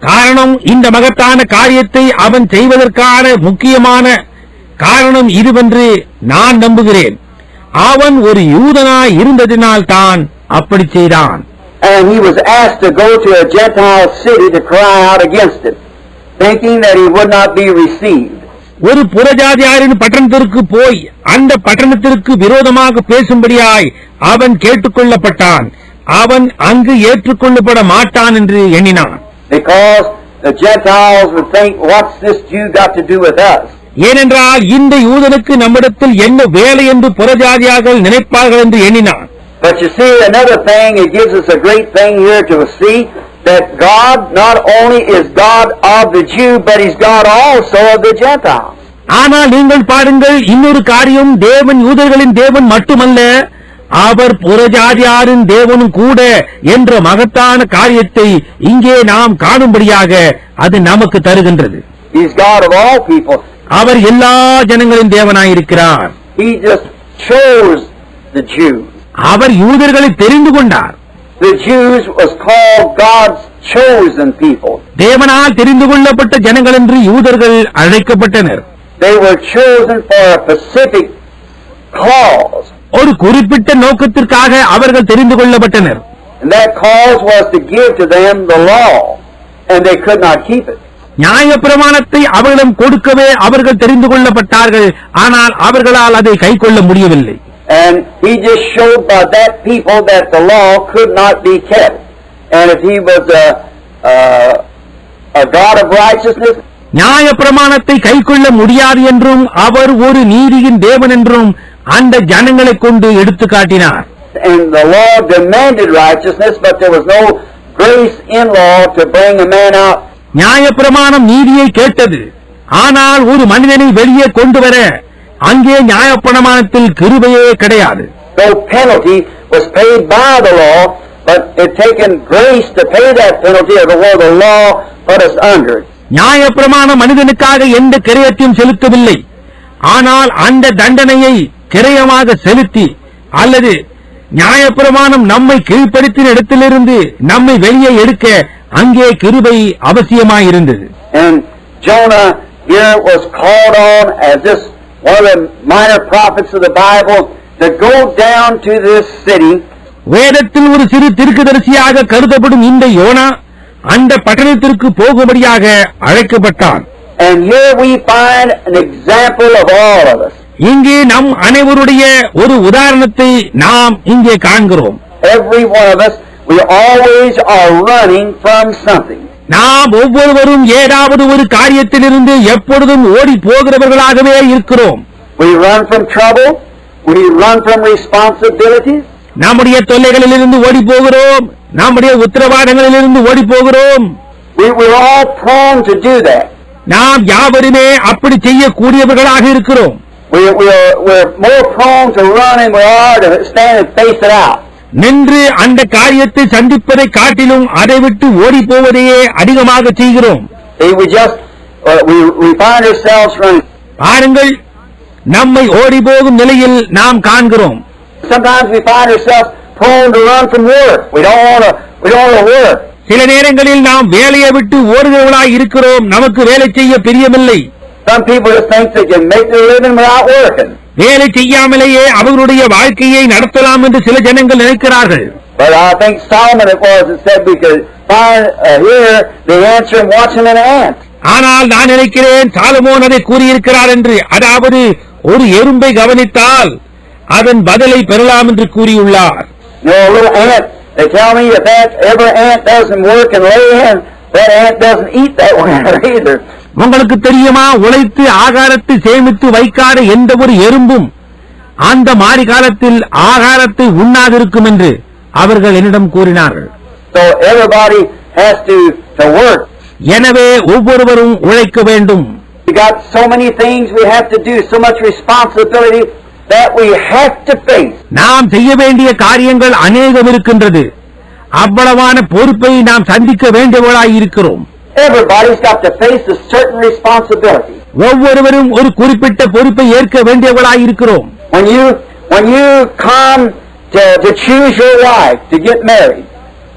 காரணம், இந்த மகத்தான காரியத்தை அவன் செய்வதற்கான முக்கியமான காரணம் இதுவென்று நான் நம்புகிறேன். அவன் ஒரு யூதனாய் இருந்ததினால் தான் அப்படி செய்தான். And he was asked to go to a Gentile city to cry out against it, thinking that he would not be received. ஒரு புறஜாதியாரின் பட்டணத்திற்கு போய் அந்த பட்டணத்திற்கு விரோதமாக பேசும்படியாய் அவன் கேட்டுக்கொள்ளப்பட்டான். அவன் அங்கு ஏற்றுக்கொள்ளப்பட மாட்டான் என்று எண்ணினான். Because the Gentiles would think, what's this Jew got to do with us? ஏனென்றால் இந்த யூதனுக்கு நம்மிடத்தில் என்ன வேலை என்று புறஜாதியார்கள் நினைப்பார்கள் என்று எண்ணினான். But you see, another thing, it gives us a great thing here to see that God not only is God of the Jew, but He's God also of the Gentiles. ஆனால் நீங்கள் பாருங்கள், இன்னொரு காரியம், தேவன் யூதர்களின் தேவன் மட்டுமல்ல, அவர் புறஜாதியாரின் தேவனும் கூட என்ற மகத்தான காரியத்தை இங்கே நாம் காணும்படியாக அது நமக்கு தருகின்றது. He's God of all people. அவர் எல்லா ஜனங்களின் தேவனாயிருக்கிறார். He just chose the Jews. அவர் யூதர்களை தெரிந்து கொண்டார். The Jews was called God's chosen people. தேவனால் தெரிந்து கொள்ளப்பட்ட ஜனங்கள் என்று யூதர்கள் அழைக்கப்பட்டனர். They were chosen for a specific cause. ஒரு குறிப்பிட்ட நோக்கத்திற்காக அவர்கள் தெரிந்து கொள்ளப்பட்டனர். And that cause was to give to them the law, and they could not keep it. நியாயப்பிரமாணத்தை அவர்களிடம் கொடுக்கவே அவர்கள் தெரிந்து கொள்ளப்பட்டார்கள். ஆனால் அவர்களால் அதை கைக்கொள்ள முடியவில்லை. And he just showed by that people that the law could not be kept. And if he was a God of righteousness, நியாயப்பிரமாணத்தை கைக்கொள்ள முடியாது என்றும் அவர் ஒரு நீதியின் தேவன் என்றும் அந்த ஜனங்களை கொண்டு எடுத்து காட்டினார். and the law demanded righteousness, but there was no grace in law to bring a man out நியாயப்பிரமாணம் நீதியை கேட்டது, ஆனால் ஒரு மனிதனை வெளியே கொண்டு வர அங்கே நியாயப்பிரமாணத்தில் கிருபையே கிடையாது. No penalty was paid by the law, but it taken grace to pay that penalty of the law put us under it. நியாயப்பிரமாணம் மனிதனுக்காக எந்த கிரயத்தையும் செலுத்தவில்லை, ஆனால் அந்த தண்டனையை கிரயமாக செலுத்தி அல்லது நியாயப்பிரமாணம் நம்மை கீழ்ப்படுத்தின இடத்திலிருந்து நம்மை வெளியே எடுக்க அங்கே கிருபை அவசியமாயிருந்தது. And Jonah here was called on as this one of the minor prophets of the Bible to go down to this city. வேதத்தில் ஒரு சிறு தீர்க்கதரிசியாக கருதப்படும் இந்த யோனா அந்த பட்டணத்திற்கு போகும்படியாக அழைக்கப்பட்டான். And here we find an example of all of us. இங்கே நம் அனைவருடைய ஒரு உதாரணத்தை நாம் இங்கே காண்கிறோம். Every one of us, we always are running from something. நாம் ஒவ்வொருவரும் ஏதாவது ஒரு காரியத்திலிருந்து எப்பொழுதும் ஓடி போகிறவர்களாகவே இருக்கிறோம். We run from trouble. We run from responsibilities. நம்முடைய தொல்லைகளிலிருந்து ஓடி போகிறோம், நம்முடைய உத்தரவாதங்களிலிருந்து ஓடி போகிறோம். We're all prone to do that. நாம் யாவருமே அப்படி செய்யக்கூடியவர்களாக இருக்கிறோம். We're more prone to run than we are to stand and face it out. நின்று அந்த காரியத்தை சந்திப்பதை காட்டிலும் அதை விட்டு ஓடி போவதையே அதிகமாக செய்கிறோம். We find ourselves running. பாருங்கள், நம்மை ஓடி போகும் நிலையில் நாம் காண்கிறோம். Sometimes we find ourselves prone to run from work. We don't want to work. சில நேரங்களில் நாம் வேலையை விட்டு ஓடுகிறவர்களாய் இருக்கிறோம், நமக்கு வேலை செய்ய பிரியமில்லை. Some people just think they can make their living without working. வேலை செய்யாமலேயே அவர்களுடைய வாழ்க்கையை நடத்தலாம் என்று சில ஜனங்கள் நினைக்கிறார்கள். But I think Solomon it was that said we could find here the answer in watching an ant. ஆனால் நான் நினைக்கிறேன் சாலமோன் அதை கூறியிருக்கிறார் என்று, அதாவது ஒரு எறும்பை கவனித்தால் அதன் பதிலை பெறலாம் என்று கூறியுள்ளார். You know, a little ant, they tell me if every ant doesn't work and lay in, that ant doesn't eat that winter either. உங்களுக்கு தெரியுமா, உழைத்து ஆகாரத்தை சேமித்து வைக்காத எந்த ஒரு எறும்பும் அந்த மாரி காலத்தில் ஆகாரத்தை உண்ணாதிருக்கும் என்று அவர்கள் என்னிடம் கூறினார்கள். So everybody has to work. எனவே ஒவ்வொருவரும் உழைக்க வேண்டும். We got so many things we have to do, so much responsibility that we have to face. நாம் செய்ய வேண்டிய காரியங்கள் அநேகம் இருக்கின்றது. அவ்வளவான பொறுப்பை நாம் சந்திக்க வேண்டியவர்களாய் இருக்கிறோம். Everybody's got to face a certain responsibility. ஒவ்வொருவரும் ஒரு குறிப்பிட்ட பொறுப்பை ஏற்க வேண்டியவர்களாய் இருக்கிறோம். When you come to choose your wife to get married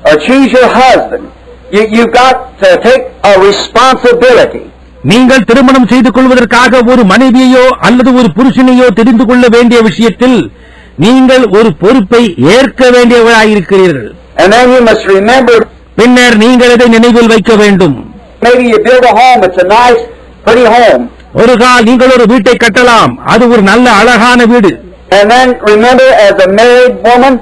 or choose your husband, you've got to take a responsibility. நீங்கள் திருமணம் செய்து கொள்வதற்காக ஒரு மனைவியையோ அல்லது ஒரு புருஷனையோ தெரிந்து கொள்ள வேண்டிய விஷயத்தில் நீங்கள் ஒரு பொறுப்பை ஏற்க வேண்டியவராயிருக்கிறீர்கள். And then you must remember. பின்னர் நீங்கள் அதை நினைவில் வைக்க வேண்டும். Maybe you build a home, it's a nice, pretty home. ஒரு கால் நீங்கள் ஒரு வீட்டை கட்டலாம், அது ஒரு நல்ல அழகான வீடு. And then remember, as a married woman,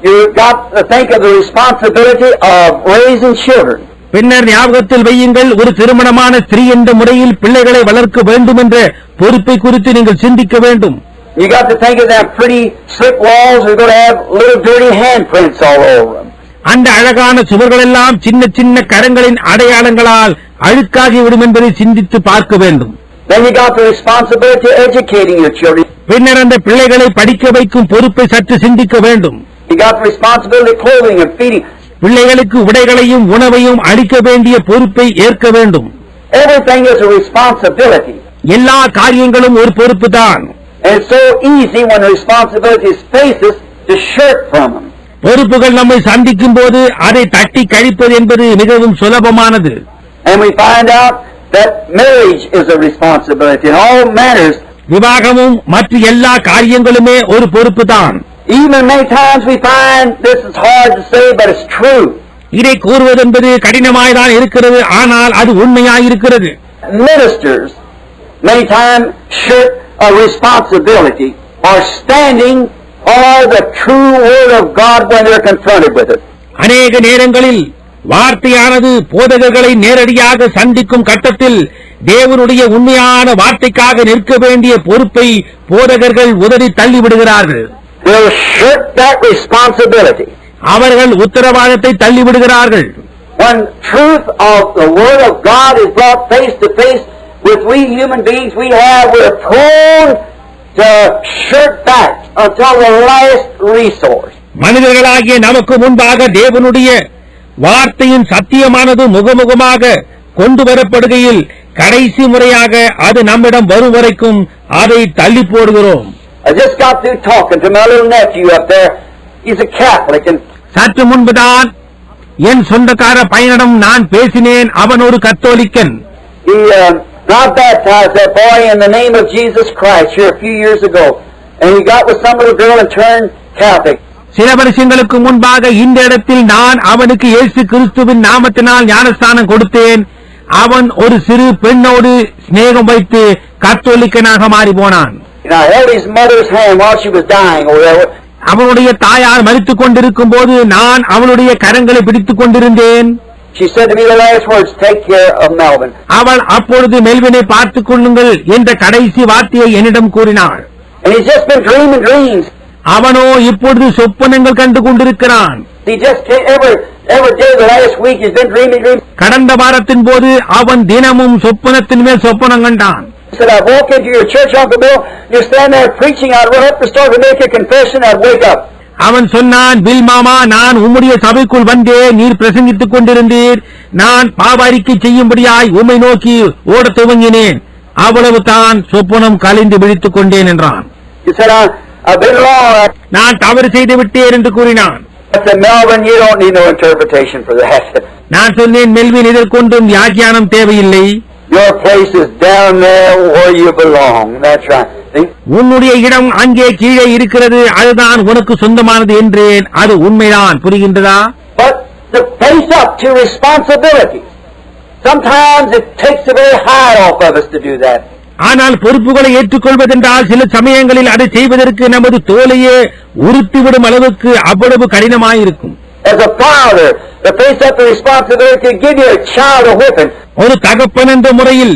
you got to think of the responsibility of raising children. பின்னர் ஞாபகத்தில் வையுங்கள், ஒரு திருமணமான ஸ்திரீ என்ற முறையில் பிள்ளைகளை வளர்க்க வேண்டும் என்ற பொறுப்பை குறித்து நீங்கள் சிந்திக்க வேண்டும். You got to think of that pretty slick walls are going to have little dirty handprints all over them. அந்த அழகான சுவர்கள் எல்லாம் சின்ன சின்ன கரங்களின் அடையாளங்களால் அழுக்காகிவிடும் என்பதை சிந்தித்து பார்க்க வேண்டும். Then you got the responsibility of educating your children. பின்னர் அந்த பிள்ளைகளை படிக்க வைக்கும் பொறுப்பை சற்று சிந்திக்க வேண்டும். You got the responsibility of clothing and feeding. பிள்ளைகளுக்கு உடைகளையும் உணவையும் அளிக்க வேண்டிய பொறுப்பை ஏற்க வேண்டும். Everything is a responsibility. எல்லா காரியங்களும் ஒரு பொறுப்பு தான். And it's so easy when responsibilities faces to shirk from them. பொறுப்புகள் நம்மை சந்திக்கும் போது அதை தட்டி கழிப்பது என்பது மிகவும் சுலபமானது. And we find out that marriage is a responsibility in all matters. விவாகமும் மற்ற எல்லா காரியங்களுமே ஒரு பொறுப்பு தான். Even many times we find this is hard to say, but it's true. இதை கூறுவது என்பது கடினமாய்தான் இருக்கிறது, ஆனால் அது உண்மையாயிருக்கிறது. Ministers many times shirk a responsibility or standing on the true word of God when they're confronted with it. அநேக நேரங்களில் வார்த்தையானது போதகர்களை நேரடியாக சந்திக்கும் கட்டத்தில் தேவனுடைய உண்மையான வார்த்தைக்காக நிற்க வேண்டிய பொறுப்பை போதகர்கள் உதறி தள்ளிவிடுகிறார்கள். They'll shirk that responsibility. அவர்கள் உத்தரவாதத்தை தள்ளிவிடுகிறார்கள். when truth of the Word of God is brought face to face with we human beings we're prone to shirk back until the last resource. மனிதர்களாகிய நமக்கு முன்பாக தேவனுடைய வார்த்தையின் சத்தியமானது முகமுகமாக கொண்டு வரப்படுகையில் கடைசி முறையாக அது நம்மிடம் வரும் வரைக்கும் அதை தள்ளி போடுகிறோம். I just got through talking to my little nephew up there. He's a Catholic, and சற்று முன்புதான் என் சொந்தக்கார பையனிடம் நான் பேசினேன். அவன் ஒரு கத்தோலிக்கன். he got baptized, that boy, in the name of Jesus Christ here a few years ago, and he got with some little girl and turned Catholic. சில வருஷங்களுக்கு முன்பாக இந்த இடத்தில் நான் அவனுக்கு இயேசு கிறிஸ்துவின் நாமத்தினால் ஞானஸ்தானம் கொடுத்தேன். அவன் ஒரு சிறு பெண்ணோடு சிநேகம் வைத்து கத்தோலிக்கனாக மாறி போனான். I held his mother's hand while she was dying over there. அவனுடைய தாயார் மரித்துக் கொண்டிருக்கும் போது நான் அவளுடைய கரங்களை பிடித்துக் கொண்டிருந்தேன். She said to me the last words, "Take care of Melvin." அவள் அப்பொழுது மெல்வினை பார்த்துக் கொள்ளுங்கள் என்ற கடைசி வார்த்தையை என்னிடம் கூறினாள். And he's just been dreaming dreams. அவனோ இப்பொழுது சொப்பனங்கள் கண்டு கொண்டிருக்கிறான். He just every day the last week he's been dreaming dreams. கடந்த வாரத்தின் போது அவன் தினமும் சொப்பனத்தின் மேல் சொப்பனம் கண்டான். He said, "I'd walk into your church, Uncle Bill, you're standing there preaching, I'd run up the start to make a confession, I'd wake up." அவன் சொன்னான், பில் மாமா, நான் உம்முடைய சபைக்குள் வந்தேன், நீர் பிரசங்கித்துக் கொண்டிருந்தீர், நான் பாவரிக்கை செய்யும்படியாய் உம்மை நோக்கி ஓடத் துவங்கினேன், அவ்வளவு தான் சொப்பனம் கலைந்து விழித்துக் கொண்டேன் என்றான். He said, "I've been wrong." நான் தவறு செய்து விட்டேன் என்று கூறினான். I said, "Melvin, you don't need no interpretation for that. நான் சொன்னேன், மெல்வின், இதற்கொண்டும் வியாக்கியானம் தேவையில்லை. Your place is down there where you belong." That's right. See? உன்னுடைய இடம் அங்கே கீழே இருக்கிறது, அதுதான் உனக்கு சொந்தமானது என்றேன். அது உண்மைதான். புரிகின்றதா? But to face up to responsibility, sometimes it takes the very hide off of us to do that. ஆனால் பொறுப்புகளை ஏற்றுக்கொள்வதென்றால் சில சமயங்களில் அதை செய்வதற்கு நமது தோலையே உறுத்திவிடும் அளவுக்கு அவ்வளவு கடினமாயிருக்கும். As a father, to face up the responsibility to give your child a whipping. ஒரு தகப்பன் என்ற முறையில்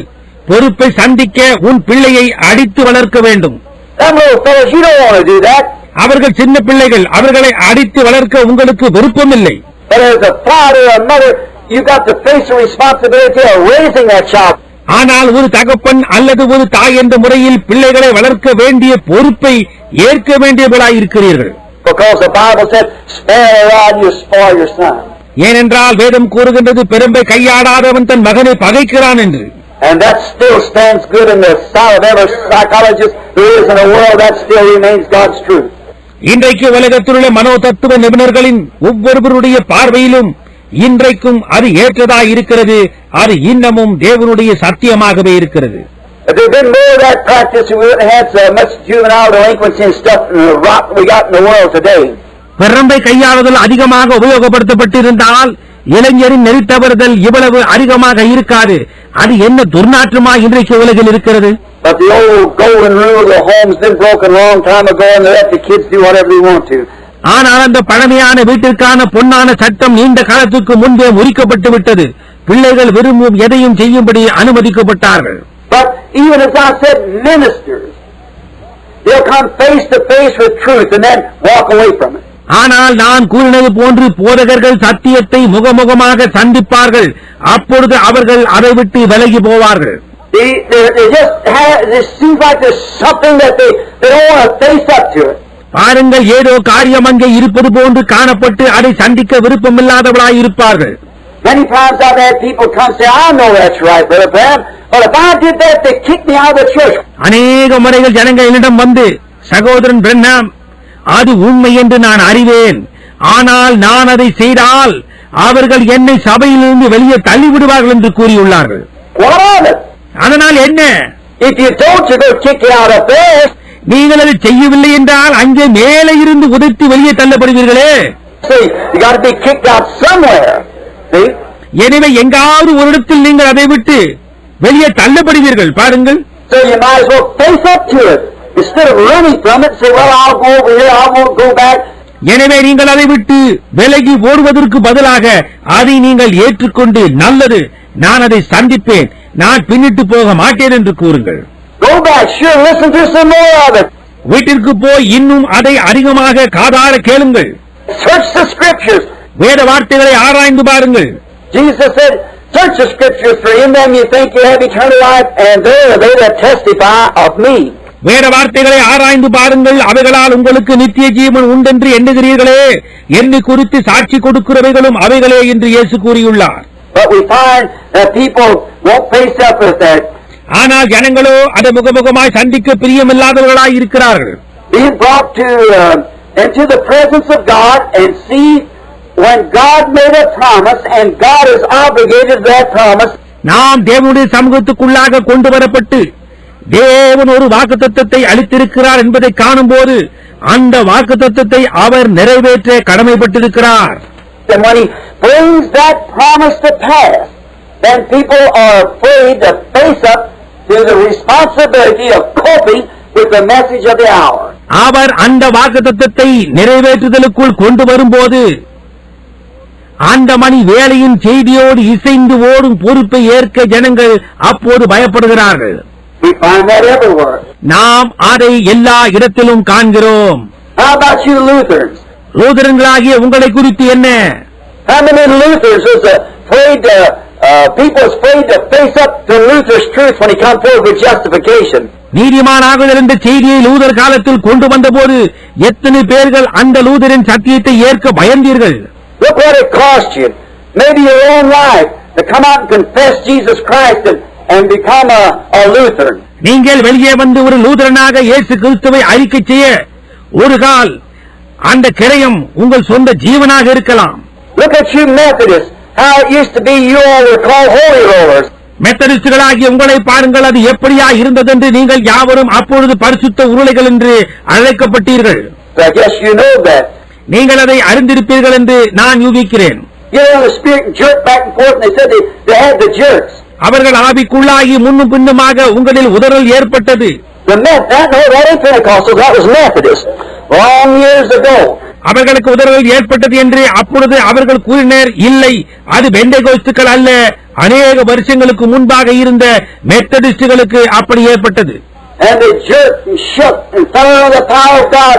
பொறுப்பை சந்திக்க உன் பிள்ளையை அடித்து வளர்க்க வேண்டும். Them little fellas, you don't want to do that. அவர்கள் சின்ன பிள்ளைகள், அவர்களை அடித்து வளர்க்க உங்களுக்கு விருப்பமில்லை. But as a father or mother, you got to face the responsibility of raising that child. ஆனால் ஒரு தகப்பன் அல்லது ஒரு தாய் என்ற முறையில் பிள்ளைகளை வளர்க்க வேண்டிய பொறுப்பை ஏற்க வேண்டியவர்களாயிருக்கிறீர்கள். Because the Bible said, "Spare the rod, you spoil your son." ஏனென்றால் வேதம் கூறுகின்றது, பெரும்பை கையாடாதவன் தன் மகனை பகைக்கிறான் என்று. And that still stands good in the sight of every psychologist there is in the world. That still remains God's truth. இன்றைக்கு உலகத்திலுள்ள மனோ தத்துவ நிபுணர்களின் ஒவ்வொருவருடைய பார்வையிலும் இன்றைக்கும் அது ஏற்றதாய் இருக்கிறது. அது இன்னமும் தேவனுடைய சத்தியமாகவே இருக்கிறது. If there had been more of that practice, we wouldn't have had so much juvenile delinquency and stuff in the rot we got in the world today. பெரும்பை கையாளுதல் அதிகமாக உபயோகப்படுத்தப்பட்டிருந்தால் இளைஞரின் நெறித்தவறுதல் இவ்வளவு அதிகமாக இருக்காது. அது என்ன துர்நாற்றமாக இன்றைக்கு உலகில் இருக்கிறது. But the old golden rule of the home's been broken a long time ago, and they let the kids do whatever they want to. ஆனால் அந்த பழமையான வீட்டிற்கான பொன்னான சட்டம் நீண்ட காலத்துக்கு முன்பே முறிக்கப்பட்டு விட்டது. பிள்ளைகள் விரும்பும் எதையும் செய்யும்படி அனுமதிக்கப்பட்டார்கள். But even as I said, ministers, they'll come face to face with truth and then walk away from it. ஆனால் நான் கூறினது போன்று போதகர்கள் சத்தியத்தை முகமுகமாக சந்திப்பார்கள். அப்பொழுது அவர்கள் அதை விட்டு விலகி போவார்கள். They seems like there's something that they don't want to face up to it. பாருங்கள், ஏதோ காரியம் அங்கே இருப்பது போன்று காணப்பட்டு அதை சந்திக்க விருப்பமில்லாதவர்களாய் இருப்பார்கள். Many times I've had people come say, "I know that's right, Brother Branham, but if I did that, they kicked me out of the church." அநேக முறைகள் ஜனங்கள் என்னிடம் வந்து, சகோதரன் பிரண்ணாம், அது உண்மை என்று நான் அறிவேன், ஆனால் நான் அதை செய்தால் அவர்கள் என்னை சபையிலிருந்து வெளியே தள்ளிவிடுவார்கள் என்று கூறியுள்ளார்கள். What of it? அதனால் என்ன? If you don't, you're going to kick you out of there. நீங்கள் அதை செய்யவில்லை என்றால் அங்கே மேலே இருந்து உதைத்து வெளியே தள்ளப்படுவீர்களே. See, you got to be kicked out somewhere. See? எனவே எங்காவது ஒரு இடத்தில் நீங்கள் அதை விட்டு வெளியே தள்ளப்படுவீர்கள். பாருங்கள். So you might as well face up to it. Instead of running from it, say, "Well, I'll go over here, I won't go back." எனவே நீங்கள் அதை விட்டு விலகி ஓடுவதற்கு பதிலாக அதை நீங்கள் ஏற்றுக்கொண்டு, நல்லது, நான் அதை சந்திப்பேன், நான் பின்னிட்டு போக மாட்டேன் என்று கூறுங்கள். Go back, sure, listen to some more of it. வீட்டிற்கு போய் இன்னும் அதை அதிகமாக காதார கேளுங்கள். Search the scriptures. வேத வார்த்தைகளை ஆராய்ந்து பாருங்கள். Jesus said, search the Scriptures, for in them you think you have eternal life, and they are they that testify of me. வேத வார்த்தைகளை ஆராய்ந்து பாருங்கள், அவைகளால் உங்களுக்கு நித்திய ஜீவன் உண்டென்று எண்ணுகிறீர்களே, என்னை குறித்து சாட்சி கொடுக்கிறவைகளும் அவைகளே என்று இயேசு கூறியுள்ளார். But we find that people won't face up with that. ஆனால் ஜனங்களோ அதை முகமுகமாய் சந்திக்க பிரியமில்லாதவர்களாய் இருக்கிறார்கள். Being brought into the presence of God and see when God made a promise and God is obligated to that promise. நாம் தேவனுடைய சமூகத்துக்குள்ளாக கொண்டு வரப்பட்டு தேவன் ஒரு வாக்குத்தத்தத்தை அளித்திருக்கிறார் என்பதை காணும்போது அந்த வாக்குத்தத்தத்தை அவர் நிறைவேற்ற கடமைப்பட்டிருக்கிறார். And when He brings that promise to pass, then people are afraid to face up to the responsibility of coping with the message of the hour. அவர் அந்த வாக்குத்தத்தத்தை நிறைவேற்றுதலுக்குள் கொண்டு வரும்போது அந்த மணி வேளையின் செய்தியோடு இசைந்து ஓடும் பொறுப்பை ஏற்க ஜனங்கள் அப்போது பயப்படுகிறார்கள். We find that everywhere. நாம் அதை எல்லா இடத்திலும் காண்கிறோம். How about you Lutherans? லூதரன்களாகிய உங்களை குறித்து என்ன? How many Lutherans was afraid to, people was afraid to face up to Luther's truth when he come forward with justification? நீதிமானாகுதல் என்ற செய்தியை லூதர் காலத்தில் கொண்டு வந்தபோது எத்தனை பேர்கள் அந்த லூதரின் சத்தியத்தை ஏற்க பயந்தீர்கள்? Look what it cost you. Maybe your own life to come out and confess Jesus Christ and become a Lutheran. நீங்கள் வெளியே வந்து ஒரு லூதரனாக இயேசு கிறிஸ்துவை அறிக்கை செய்ய ஒரு கால் அந்த கிரயம் உங்கள் சொந்த ஜீவனாக இருக்கலாம். Look at you Methodists. How it used to be you all were called holy rollers. மெத்தடிஸ்டுகளாகிய உங்களை பாருங்கள், அது எப்படியா இருந்ததென்று நீங்கள் யாவரும் அப்பொழுது பரிசுத்த உருளைகள் என்று அழைக்கப்பட்டீர்கள். I guess you know that. நீங்கள் அதை அறிந்திருப்பீர்கள் என்று நான் யூகிக்கிறேன். You know the Spirit jerked back and forth and they said they had the jerks. அவர்கள் ஆவிக்குள்ளாகி முன்னும் பின்னுமாக உங்களில் உதறல் ஏற்பட்டது. That ain't Pentecostal, that was Methodist. Long years ago. அவர்களுக்கு உதறல் ஏற்பட்டது என்று அப்பொழுது அவர்கள் கூறினர், இல்லை, அது பெந்தெகோஸ்துக்கள் அல்ல, அநேக வருஷங்களுக்கு முன்பாக இருந்த மெத்தடிஸ்டுகளுக்கு அப்படி ஏற்பட்டது. And they jerked and shook and fell under the power of God.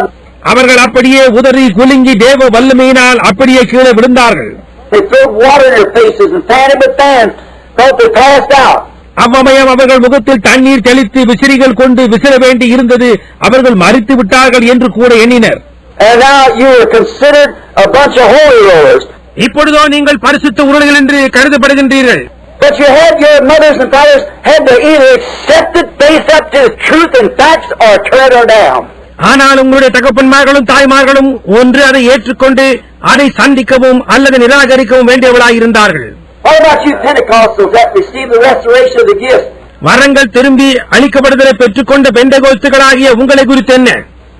அவர்கள் அப்படியே உதறி குலுங்கி தேவ வல்லமையினால் அப்படியே கீழே விழுந்தார்கள். They threw water in their faces and fanning with fans, thought they passed out. அவ்வமயம் அவர்கள் முகத்தில் தண்ணீர் தெளித்து விசிறிகள் கொண்டு விசிற வேண்டி இருந்தது, அவர்கள் மரித்து விட்டார்கள் என்று கூட எண்ணினர். And now you are considered a bunch of holy rollers. இப்பொழுதோ நீங்கள் பரிசுத்த உருளைகள் என்று கருதப்படுகின்றீர்கள். But your mothers and fathers had to either accept it, face up to the truth and facts, or tear it down. ஆனால் உங்களுடைய தகப்பன்மார்களும் தாய்மார்களும் ஒன்று அதை ஏற்றுக்கொண்டு அதை சந்திக்கவும் அல்லது நிராகரிக்கவும் வேண்டியவர்களாயிருந்தார்கள். What about you Pentecostals that received the restoration of the gifts? வரங்கள் திரும்பி அளிக்கப்படுதலை பெற்றுக்கொண்ட பெந்தெகோஸ்துகளாகிய உங்களை குறித்து என்ன?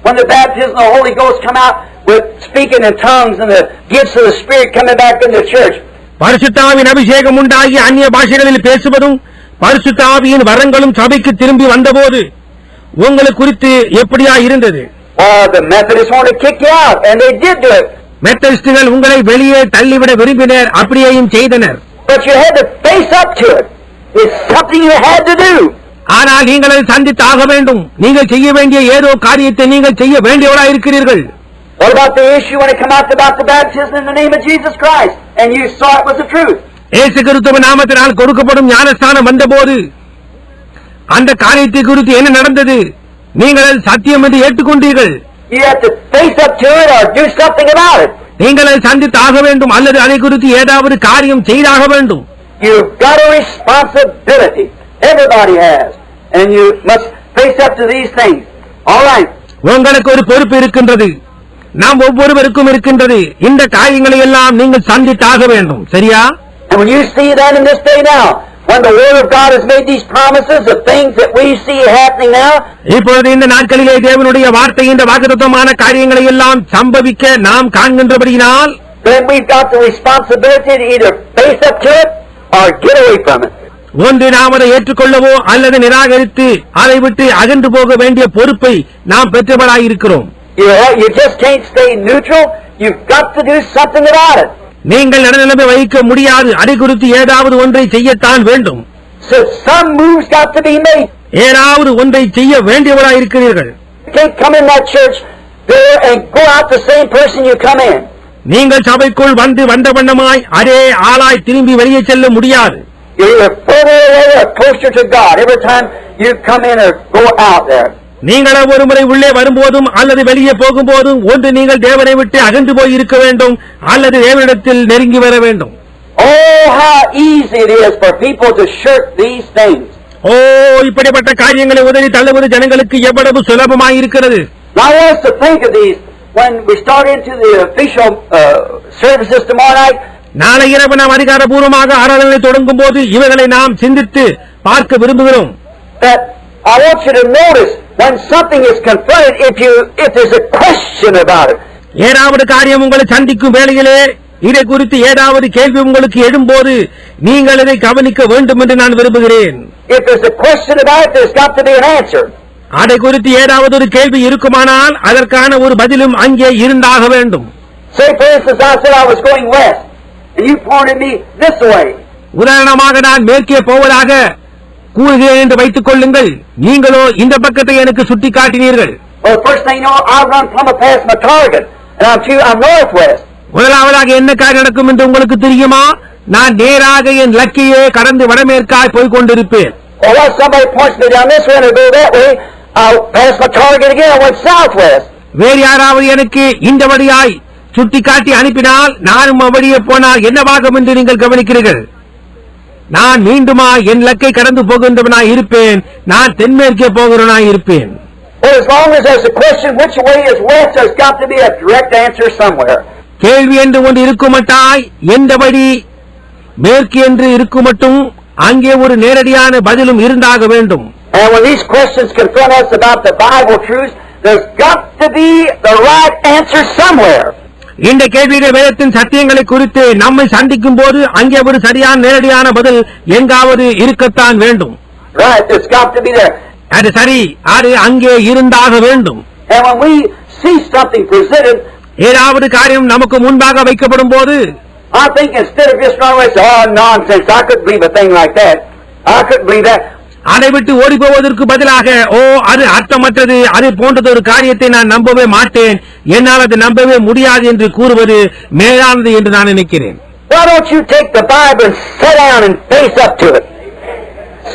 When the baptism of the Holy Ghost come out with speaking in tongues and the gifts of the Spirit coming back into the church. பரிசுத்த ஆவியின் அபிஷேகம் உண்டாகி அந்நிய பாஷைகளில் பேசுவதும் பரிசுத்த ஆவியின் வரங்களும் சபைக்கு திரும்பி வந்தபோது உங்களை குறித்து எப்படியா இருந்தது? The Methodists wanted to kick you out, and they did do it. மெத்தடிஸ்டுகள் உங்களை வெளியே தள்ளிவிட விரும்பினர், அப்படியேயும் செய்தனர். But you had to face up to it. It's something you had to do. ஆனால் நீங்கள் அதை சந்தித்தாக வேண்டும். நீங்கள் செய்ய வேண்டிய ஏதோ காரியத்தை நீங்கள் செய்ய வேண்டியவர்களாக இருக்கிறீர்கள். What about the issue when it came out about the baptism in the name of Jesus Christ, and you saw it was the truth? இயேசு கிறிஸ்துவின் நாமத்தினால் கொடுக்கப்படும் ஞானஸ்தானம் வந்தபோது அந்த காரியத்தை குறித்து என்ன நடந்தது? நீங்கள் சத்தியம் என்று ஏற்றுக்கொண்டீர்கள். You have to face up to it or do something about it. நீங்கள் அதை சந்தித்தாக வேண்டும் அல்லது அதை குறித்து ஏதாவது காரியம் செய்தாக வேண்டும். You've got a responsibility. Everybody has. And you must face up to these things. All right. உங்களுக்கு ஒரு பொறுப்பு இருக்கின்றது. நாம் ஒவ்வொருவருக்கும் இருக்கின்றது. இந்த காரியங்களை எல்லாம் நீங்கள் சந்தித்தாக வேண்டும். சரியா? And when you see that in this day now, when the Word of God has made these promises of things that we see happening now, இப்பொழுது இந்த நாட்களிலே தேவனுடைய வார்த்தை இந்த வாக்குத்தத்தமான காரியங்களை எல்லாம் சம்பவிக்க நாம் காண்கின்றபடியினால் then we've got the responsibility to either face up to it or get away from it. ஒன்று நாம் அதை ஏற்றுக்கொள்ளவோ அல்லது நிராகரித்து அதை விட்டு அகன்று போக வேண்டிய பொறுப்பை நாம் பெற்றவர்களாயிருக்கிறோம். You just can't stay neutral. You've got to do something about it. நீங்கள் நடுநிலைமை வகிக்க முடியாது. அதை குறித்து ஏதாவது ஒன்றை செய்யத்தான் வேண்டும். So some moves got to be made. ஏதாவது ஒன்றை செய்ய வேண்டியவர்களாயிருக்கிறீர்கள். You can't come in that church door and go out the same person you come in. நீங்கள் சபைக்குள் வந்த வண்ணமாய் அதே ஆளாய் திரும்பி வெளியே செல்ல முடியாது. You're further away or closer to God every time you come in or go out there. நீங்கள் ஒரு முறை உள்ளே வரும்போதும் அல்லது வெளியே போகும்போதும் ஒன்று நீங்கள் தேவனை விட்டு அகன்று போய் இருக்க வேண்டும் அல்லது தேவனிடத்தில் நெருங்கி வர வேண்டும். Oh, how easy it is for people to shirk these things. ஓ, இப்படிப்பட்ட காரியங்களை உதறி தள்ளுவது ஜனங்களுக்கு எவ்வளவு சுலபமாய் இருக்கிறது. Now I want us to think of these when we start into the official services tomorrow night. நாளை இரவு நாம் அதிகாரபூர்வமாக ஆராதனை தொடங்கும் போது இவைகளை நாம் சிந்தித்து பார்க்க விரும்புகிறோம். That I want you to notice when something is confronted, if there's a question about it. ஏதாவது காரியம் உங்களை சந்திக்கும் வேளையிலே இதை குறித்து ஏதாவது கேள்வி உங்களுக்கு எழும்போது நீங்கள் இதை கவனிக்க வேண்டும் என்று நான் விரும்புகிறேன். If there's a question about it, there's got to be an answer. அதை குறித்து ஏதாவது ஒரு கேள்வி இருக்குமானால் அதற்கான ஒரு பதிலும் அங்கே இருந்தாக வேண்டும். Say for instance, I said I was going west, and you pointed me this way. உதாரணமாக நான் மேற்கே போவதாக கூறுகிறேன் என்று வைத்துக் கொள்ளுங்கள். நீங்களோ இந்த பக்கத்தை எனக்கு சுட்டி காட்டினீர்கள். Well, the first thing you know, I run plumb past my target, and I'm northwest. முதலாவதாக என்ன காரியம் நடக்கும் என்று உங்களுக்கு தெரியுமா? நான் நேராக என் லக்கையே கடந்து வடமேற்காய் போய்க் கொண்டிருப்பேன். Or what, somebody points me down this way and I go that way, I'll pass my target again, I went southwest. வேறு யாராவது எனக்கு இந்த வழியாய் சுட்டி காட்டி அனுப்பினால் நானும் அவ்வழியே போனால் என்னவாகும் என்று நீங்கள் கவனிக்கிறீர்கள். நான் மீண்டுமா என் லக்கை கடந்து போகின்றவனாய் இருப்பேன். நான் தென்மேற்கே போகிறவனாய் இருப்பேன். Well, as long as there's a question which way is west, there's got to be a direct answer somewhere. கேள்வி என்று ஒன்று இருக்குமட்டாய் எந்த வழி மேற்கு என்று இருக்குமட்டும் அங்கே ஒரு நேரடியான பதிலும் இருந்தாக வேண்டும். And when these questions confront us about the Bible truths, there's got to be the right answer somewhere. இந்த கேள்வியுடைய வேதத்தின் சத்தியங்களை குறித்து நம்மை சந்திக்கும் போது அங்கே ஒரு சரியான நேரடியான பதில் எங்காவது இருக்கத்தான் வேண்டும். Right, it's got to be there. அது சரி, அது அங்கே இருந்தாக வேண்டும். And when we see something presented, ஏதாவது காரியம் நமக்கு முன்பாக வைக்கப்படும் போது I think instead of just running away, say, oh, nonsense, I couldn't believe a thing like that. I couldn't believe that. அதை விட்டு ஓடி போவதற்கு பதிலாக ஓ, அது அர்த்தமற்றது, அது போன்றது ஒரு காரியத்தை நான் நம்பவே மாட்டேன், என்னால் அது நம்பவே முடியாது என்று கூறுவது மேலானது என்று நான் நினைக்கிறேன். Why don't you take the Bible and sit down and face up to it?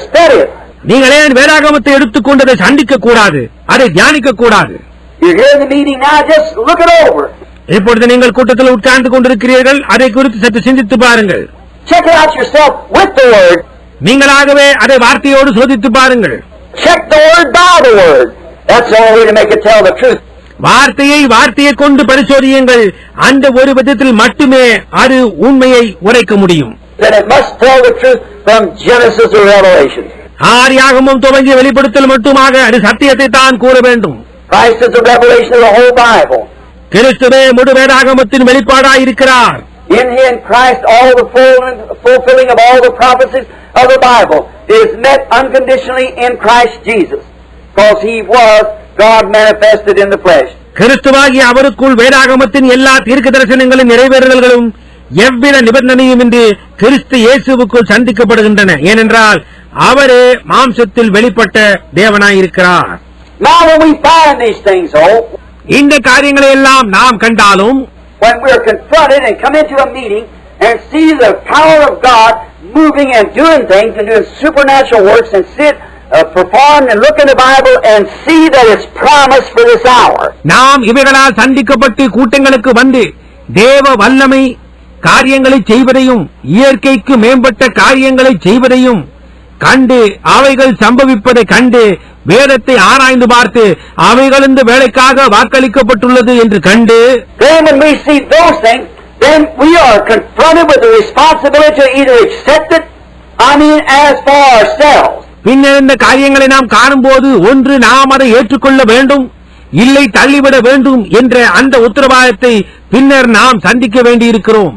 Study it. நீங்கள் ஏன் வேதாகமத்தை எடுத்துக்கொண்டதை சந்திக்க கூடாது, அதை தியானிக்க கூடாது? You're here in the meeting now, just look it over. இப்பொழுது நீங்கள் கூட்டத்தில் உட்கார்ந்து கொண்டிருக்கிறீர்கள், அதை குறித்து சற்று சிந்தித்து பாருங்கள். Check it out yourself with the Word. நீங்களாகவே அதை வார்த்தையோடு சோதித்து பாருங்கள். Check the Word by the Word. That's the only way to make it tell the truth. வார்த்தையை கொண்டு பரிசோதியுங்கள். அந்த ஒரு விதத்தில் மட்டுமே அது உண்மையை உரைக்க முடியும். Then it must tell the truth from Genesis to Revelation. ஆதியாகமம் துவங்கி வெளிப்படுத்தல் மட்டுமாக அது சத்தியத்தை தான் கூற வேண்டும். Christ is the revelation of the whole Bible. கிறிஸ்துவே முழு வேதாகமத்தின் வெளிப்பாடாய் இருக்கிறார். In Christ, all the fulfilling of all the prophecies of the Bible is met unconditionally in Christ Jesus, because He was God manifested in the flesh. கிறிஸ்துவாகிய அவருக்குள் வேதாகமத்தின் எல்லா தீர்க்க தரிசனங்களின் நிறைவேறுதல்களும் எவ்வித நிபந்தனையும் இன்றி கிறிஸ்து இயேசுவுக்குள் சந்திக்கப்படுகின்றன. ஏனென்றால் அவரே மாம்சத்தில் வெளிப்பட்ட தேவனாயிருக்கிறார். Now when we find these things, இந்த காரியங்களை எல்லாம் நாம் கண்டாலும், when we are confronted and come into a meeting and see the power of God moving and doing things and doing supernatural works and see it performed and look in the Bible and see that it's promised for this hour. நாம் இவைகளால் சந்திக்கப்பட்டு கூட்டங்களுக்கு வந்து தேவ வல்லமை காரியங்களை செய்வதையும் இயற்கைக்கு மேம்பட்ட காரியங்களை செய்வதையும் கண்டு அவைகள் சம்பவிப்பதை கண்டு வேதத்தை ஆராய்ந்து பார்த்து அவைகள் இந்த வேலைக்காக வாக்களிக்கப்பட்டுள்ளது என்று கண்டு, then when we see those things, then we are confronted with the responsibility to either accept it, as for ourselves. பின்னர் இந்த காரியங்களை நாம் காணும்போது ஒன்று நாம் அதை ஏற்றுக்கொள்ள வேண்டும், இல்லை தள்ளிவிட வேண்டும் என்ற அந்த உத்தரவாதத்தை பின்னர் நாம் சந்திக்க வேண்டியிருக்கிறோம்.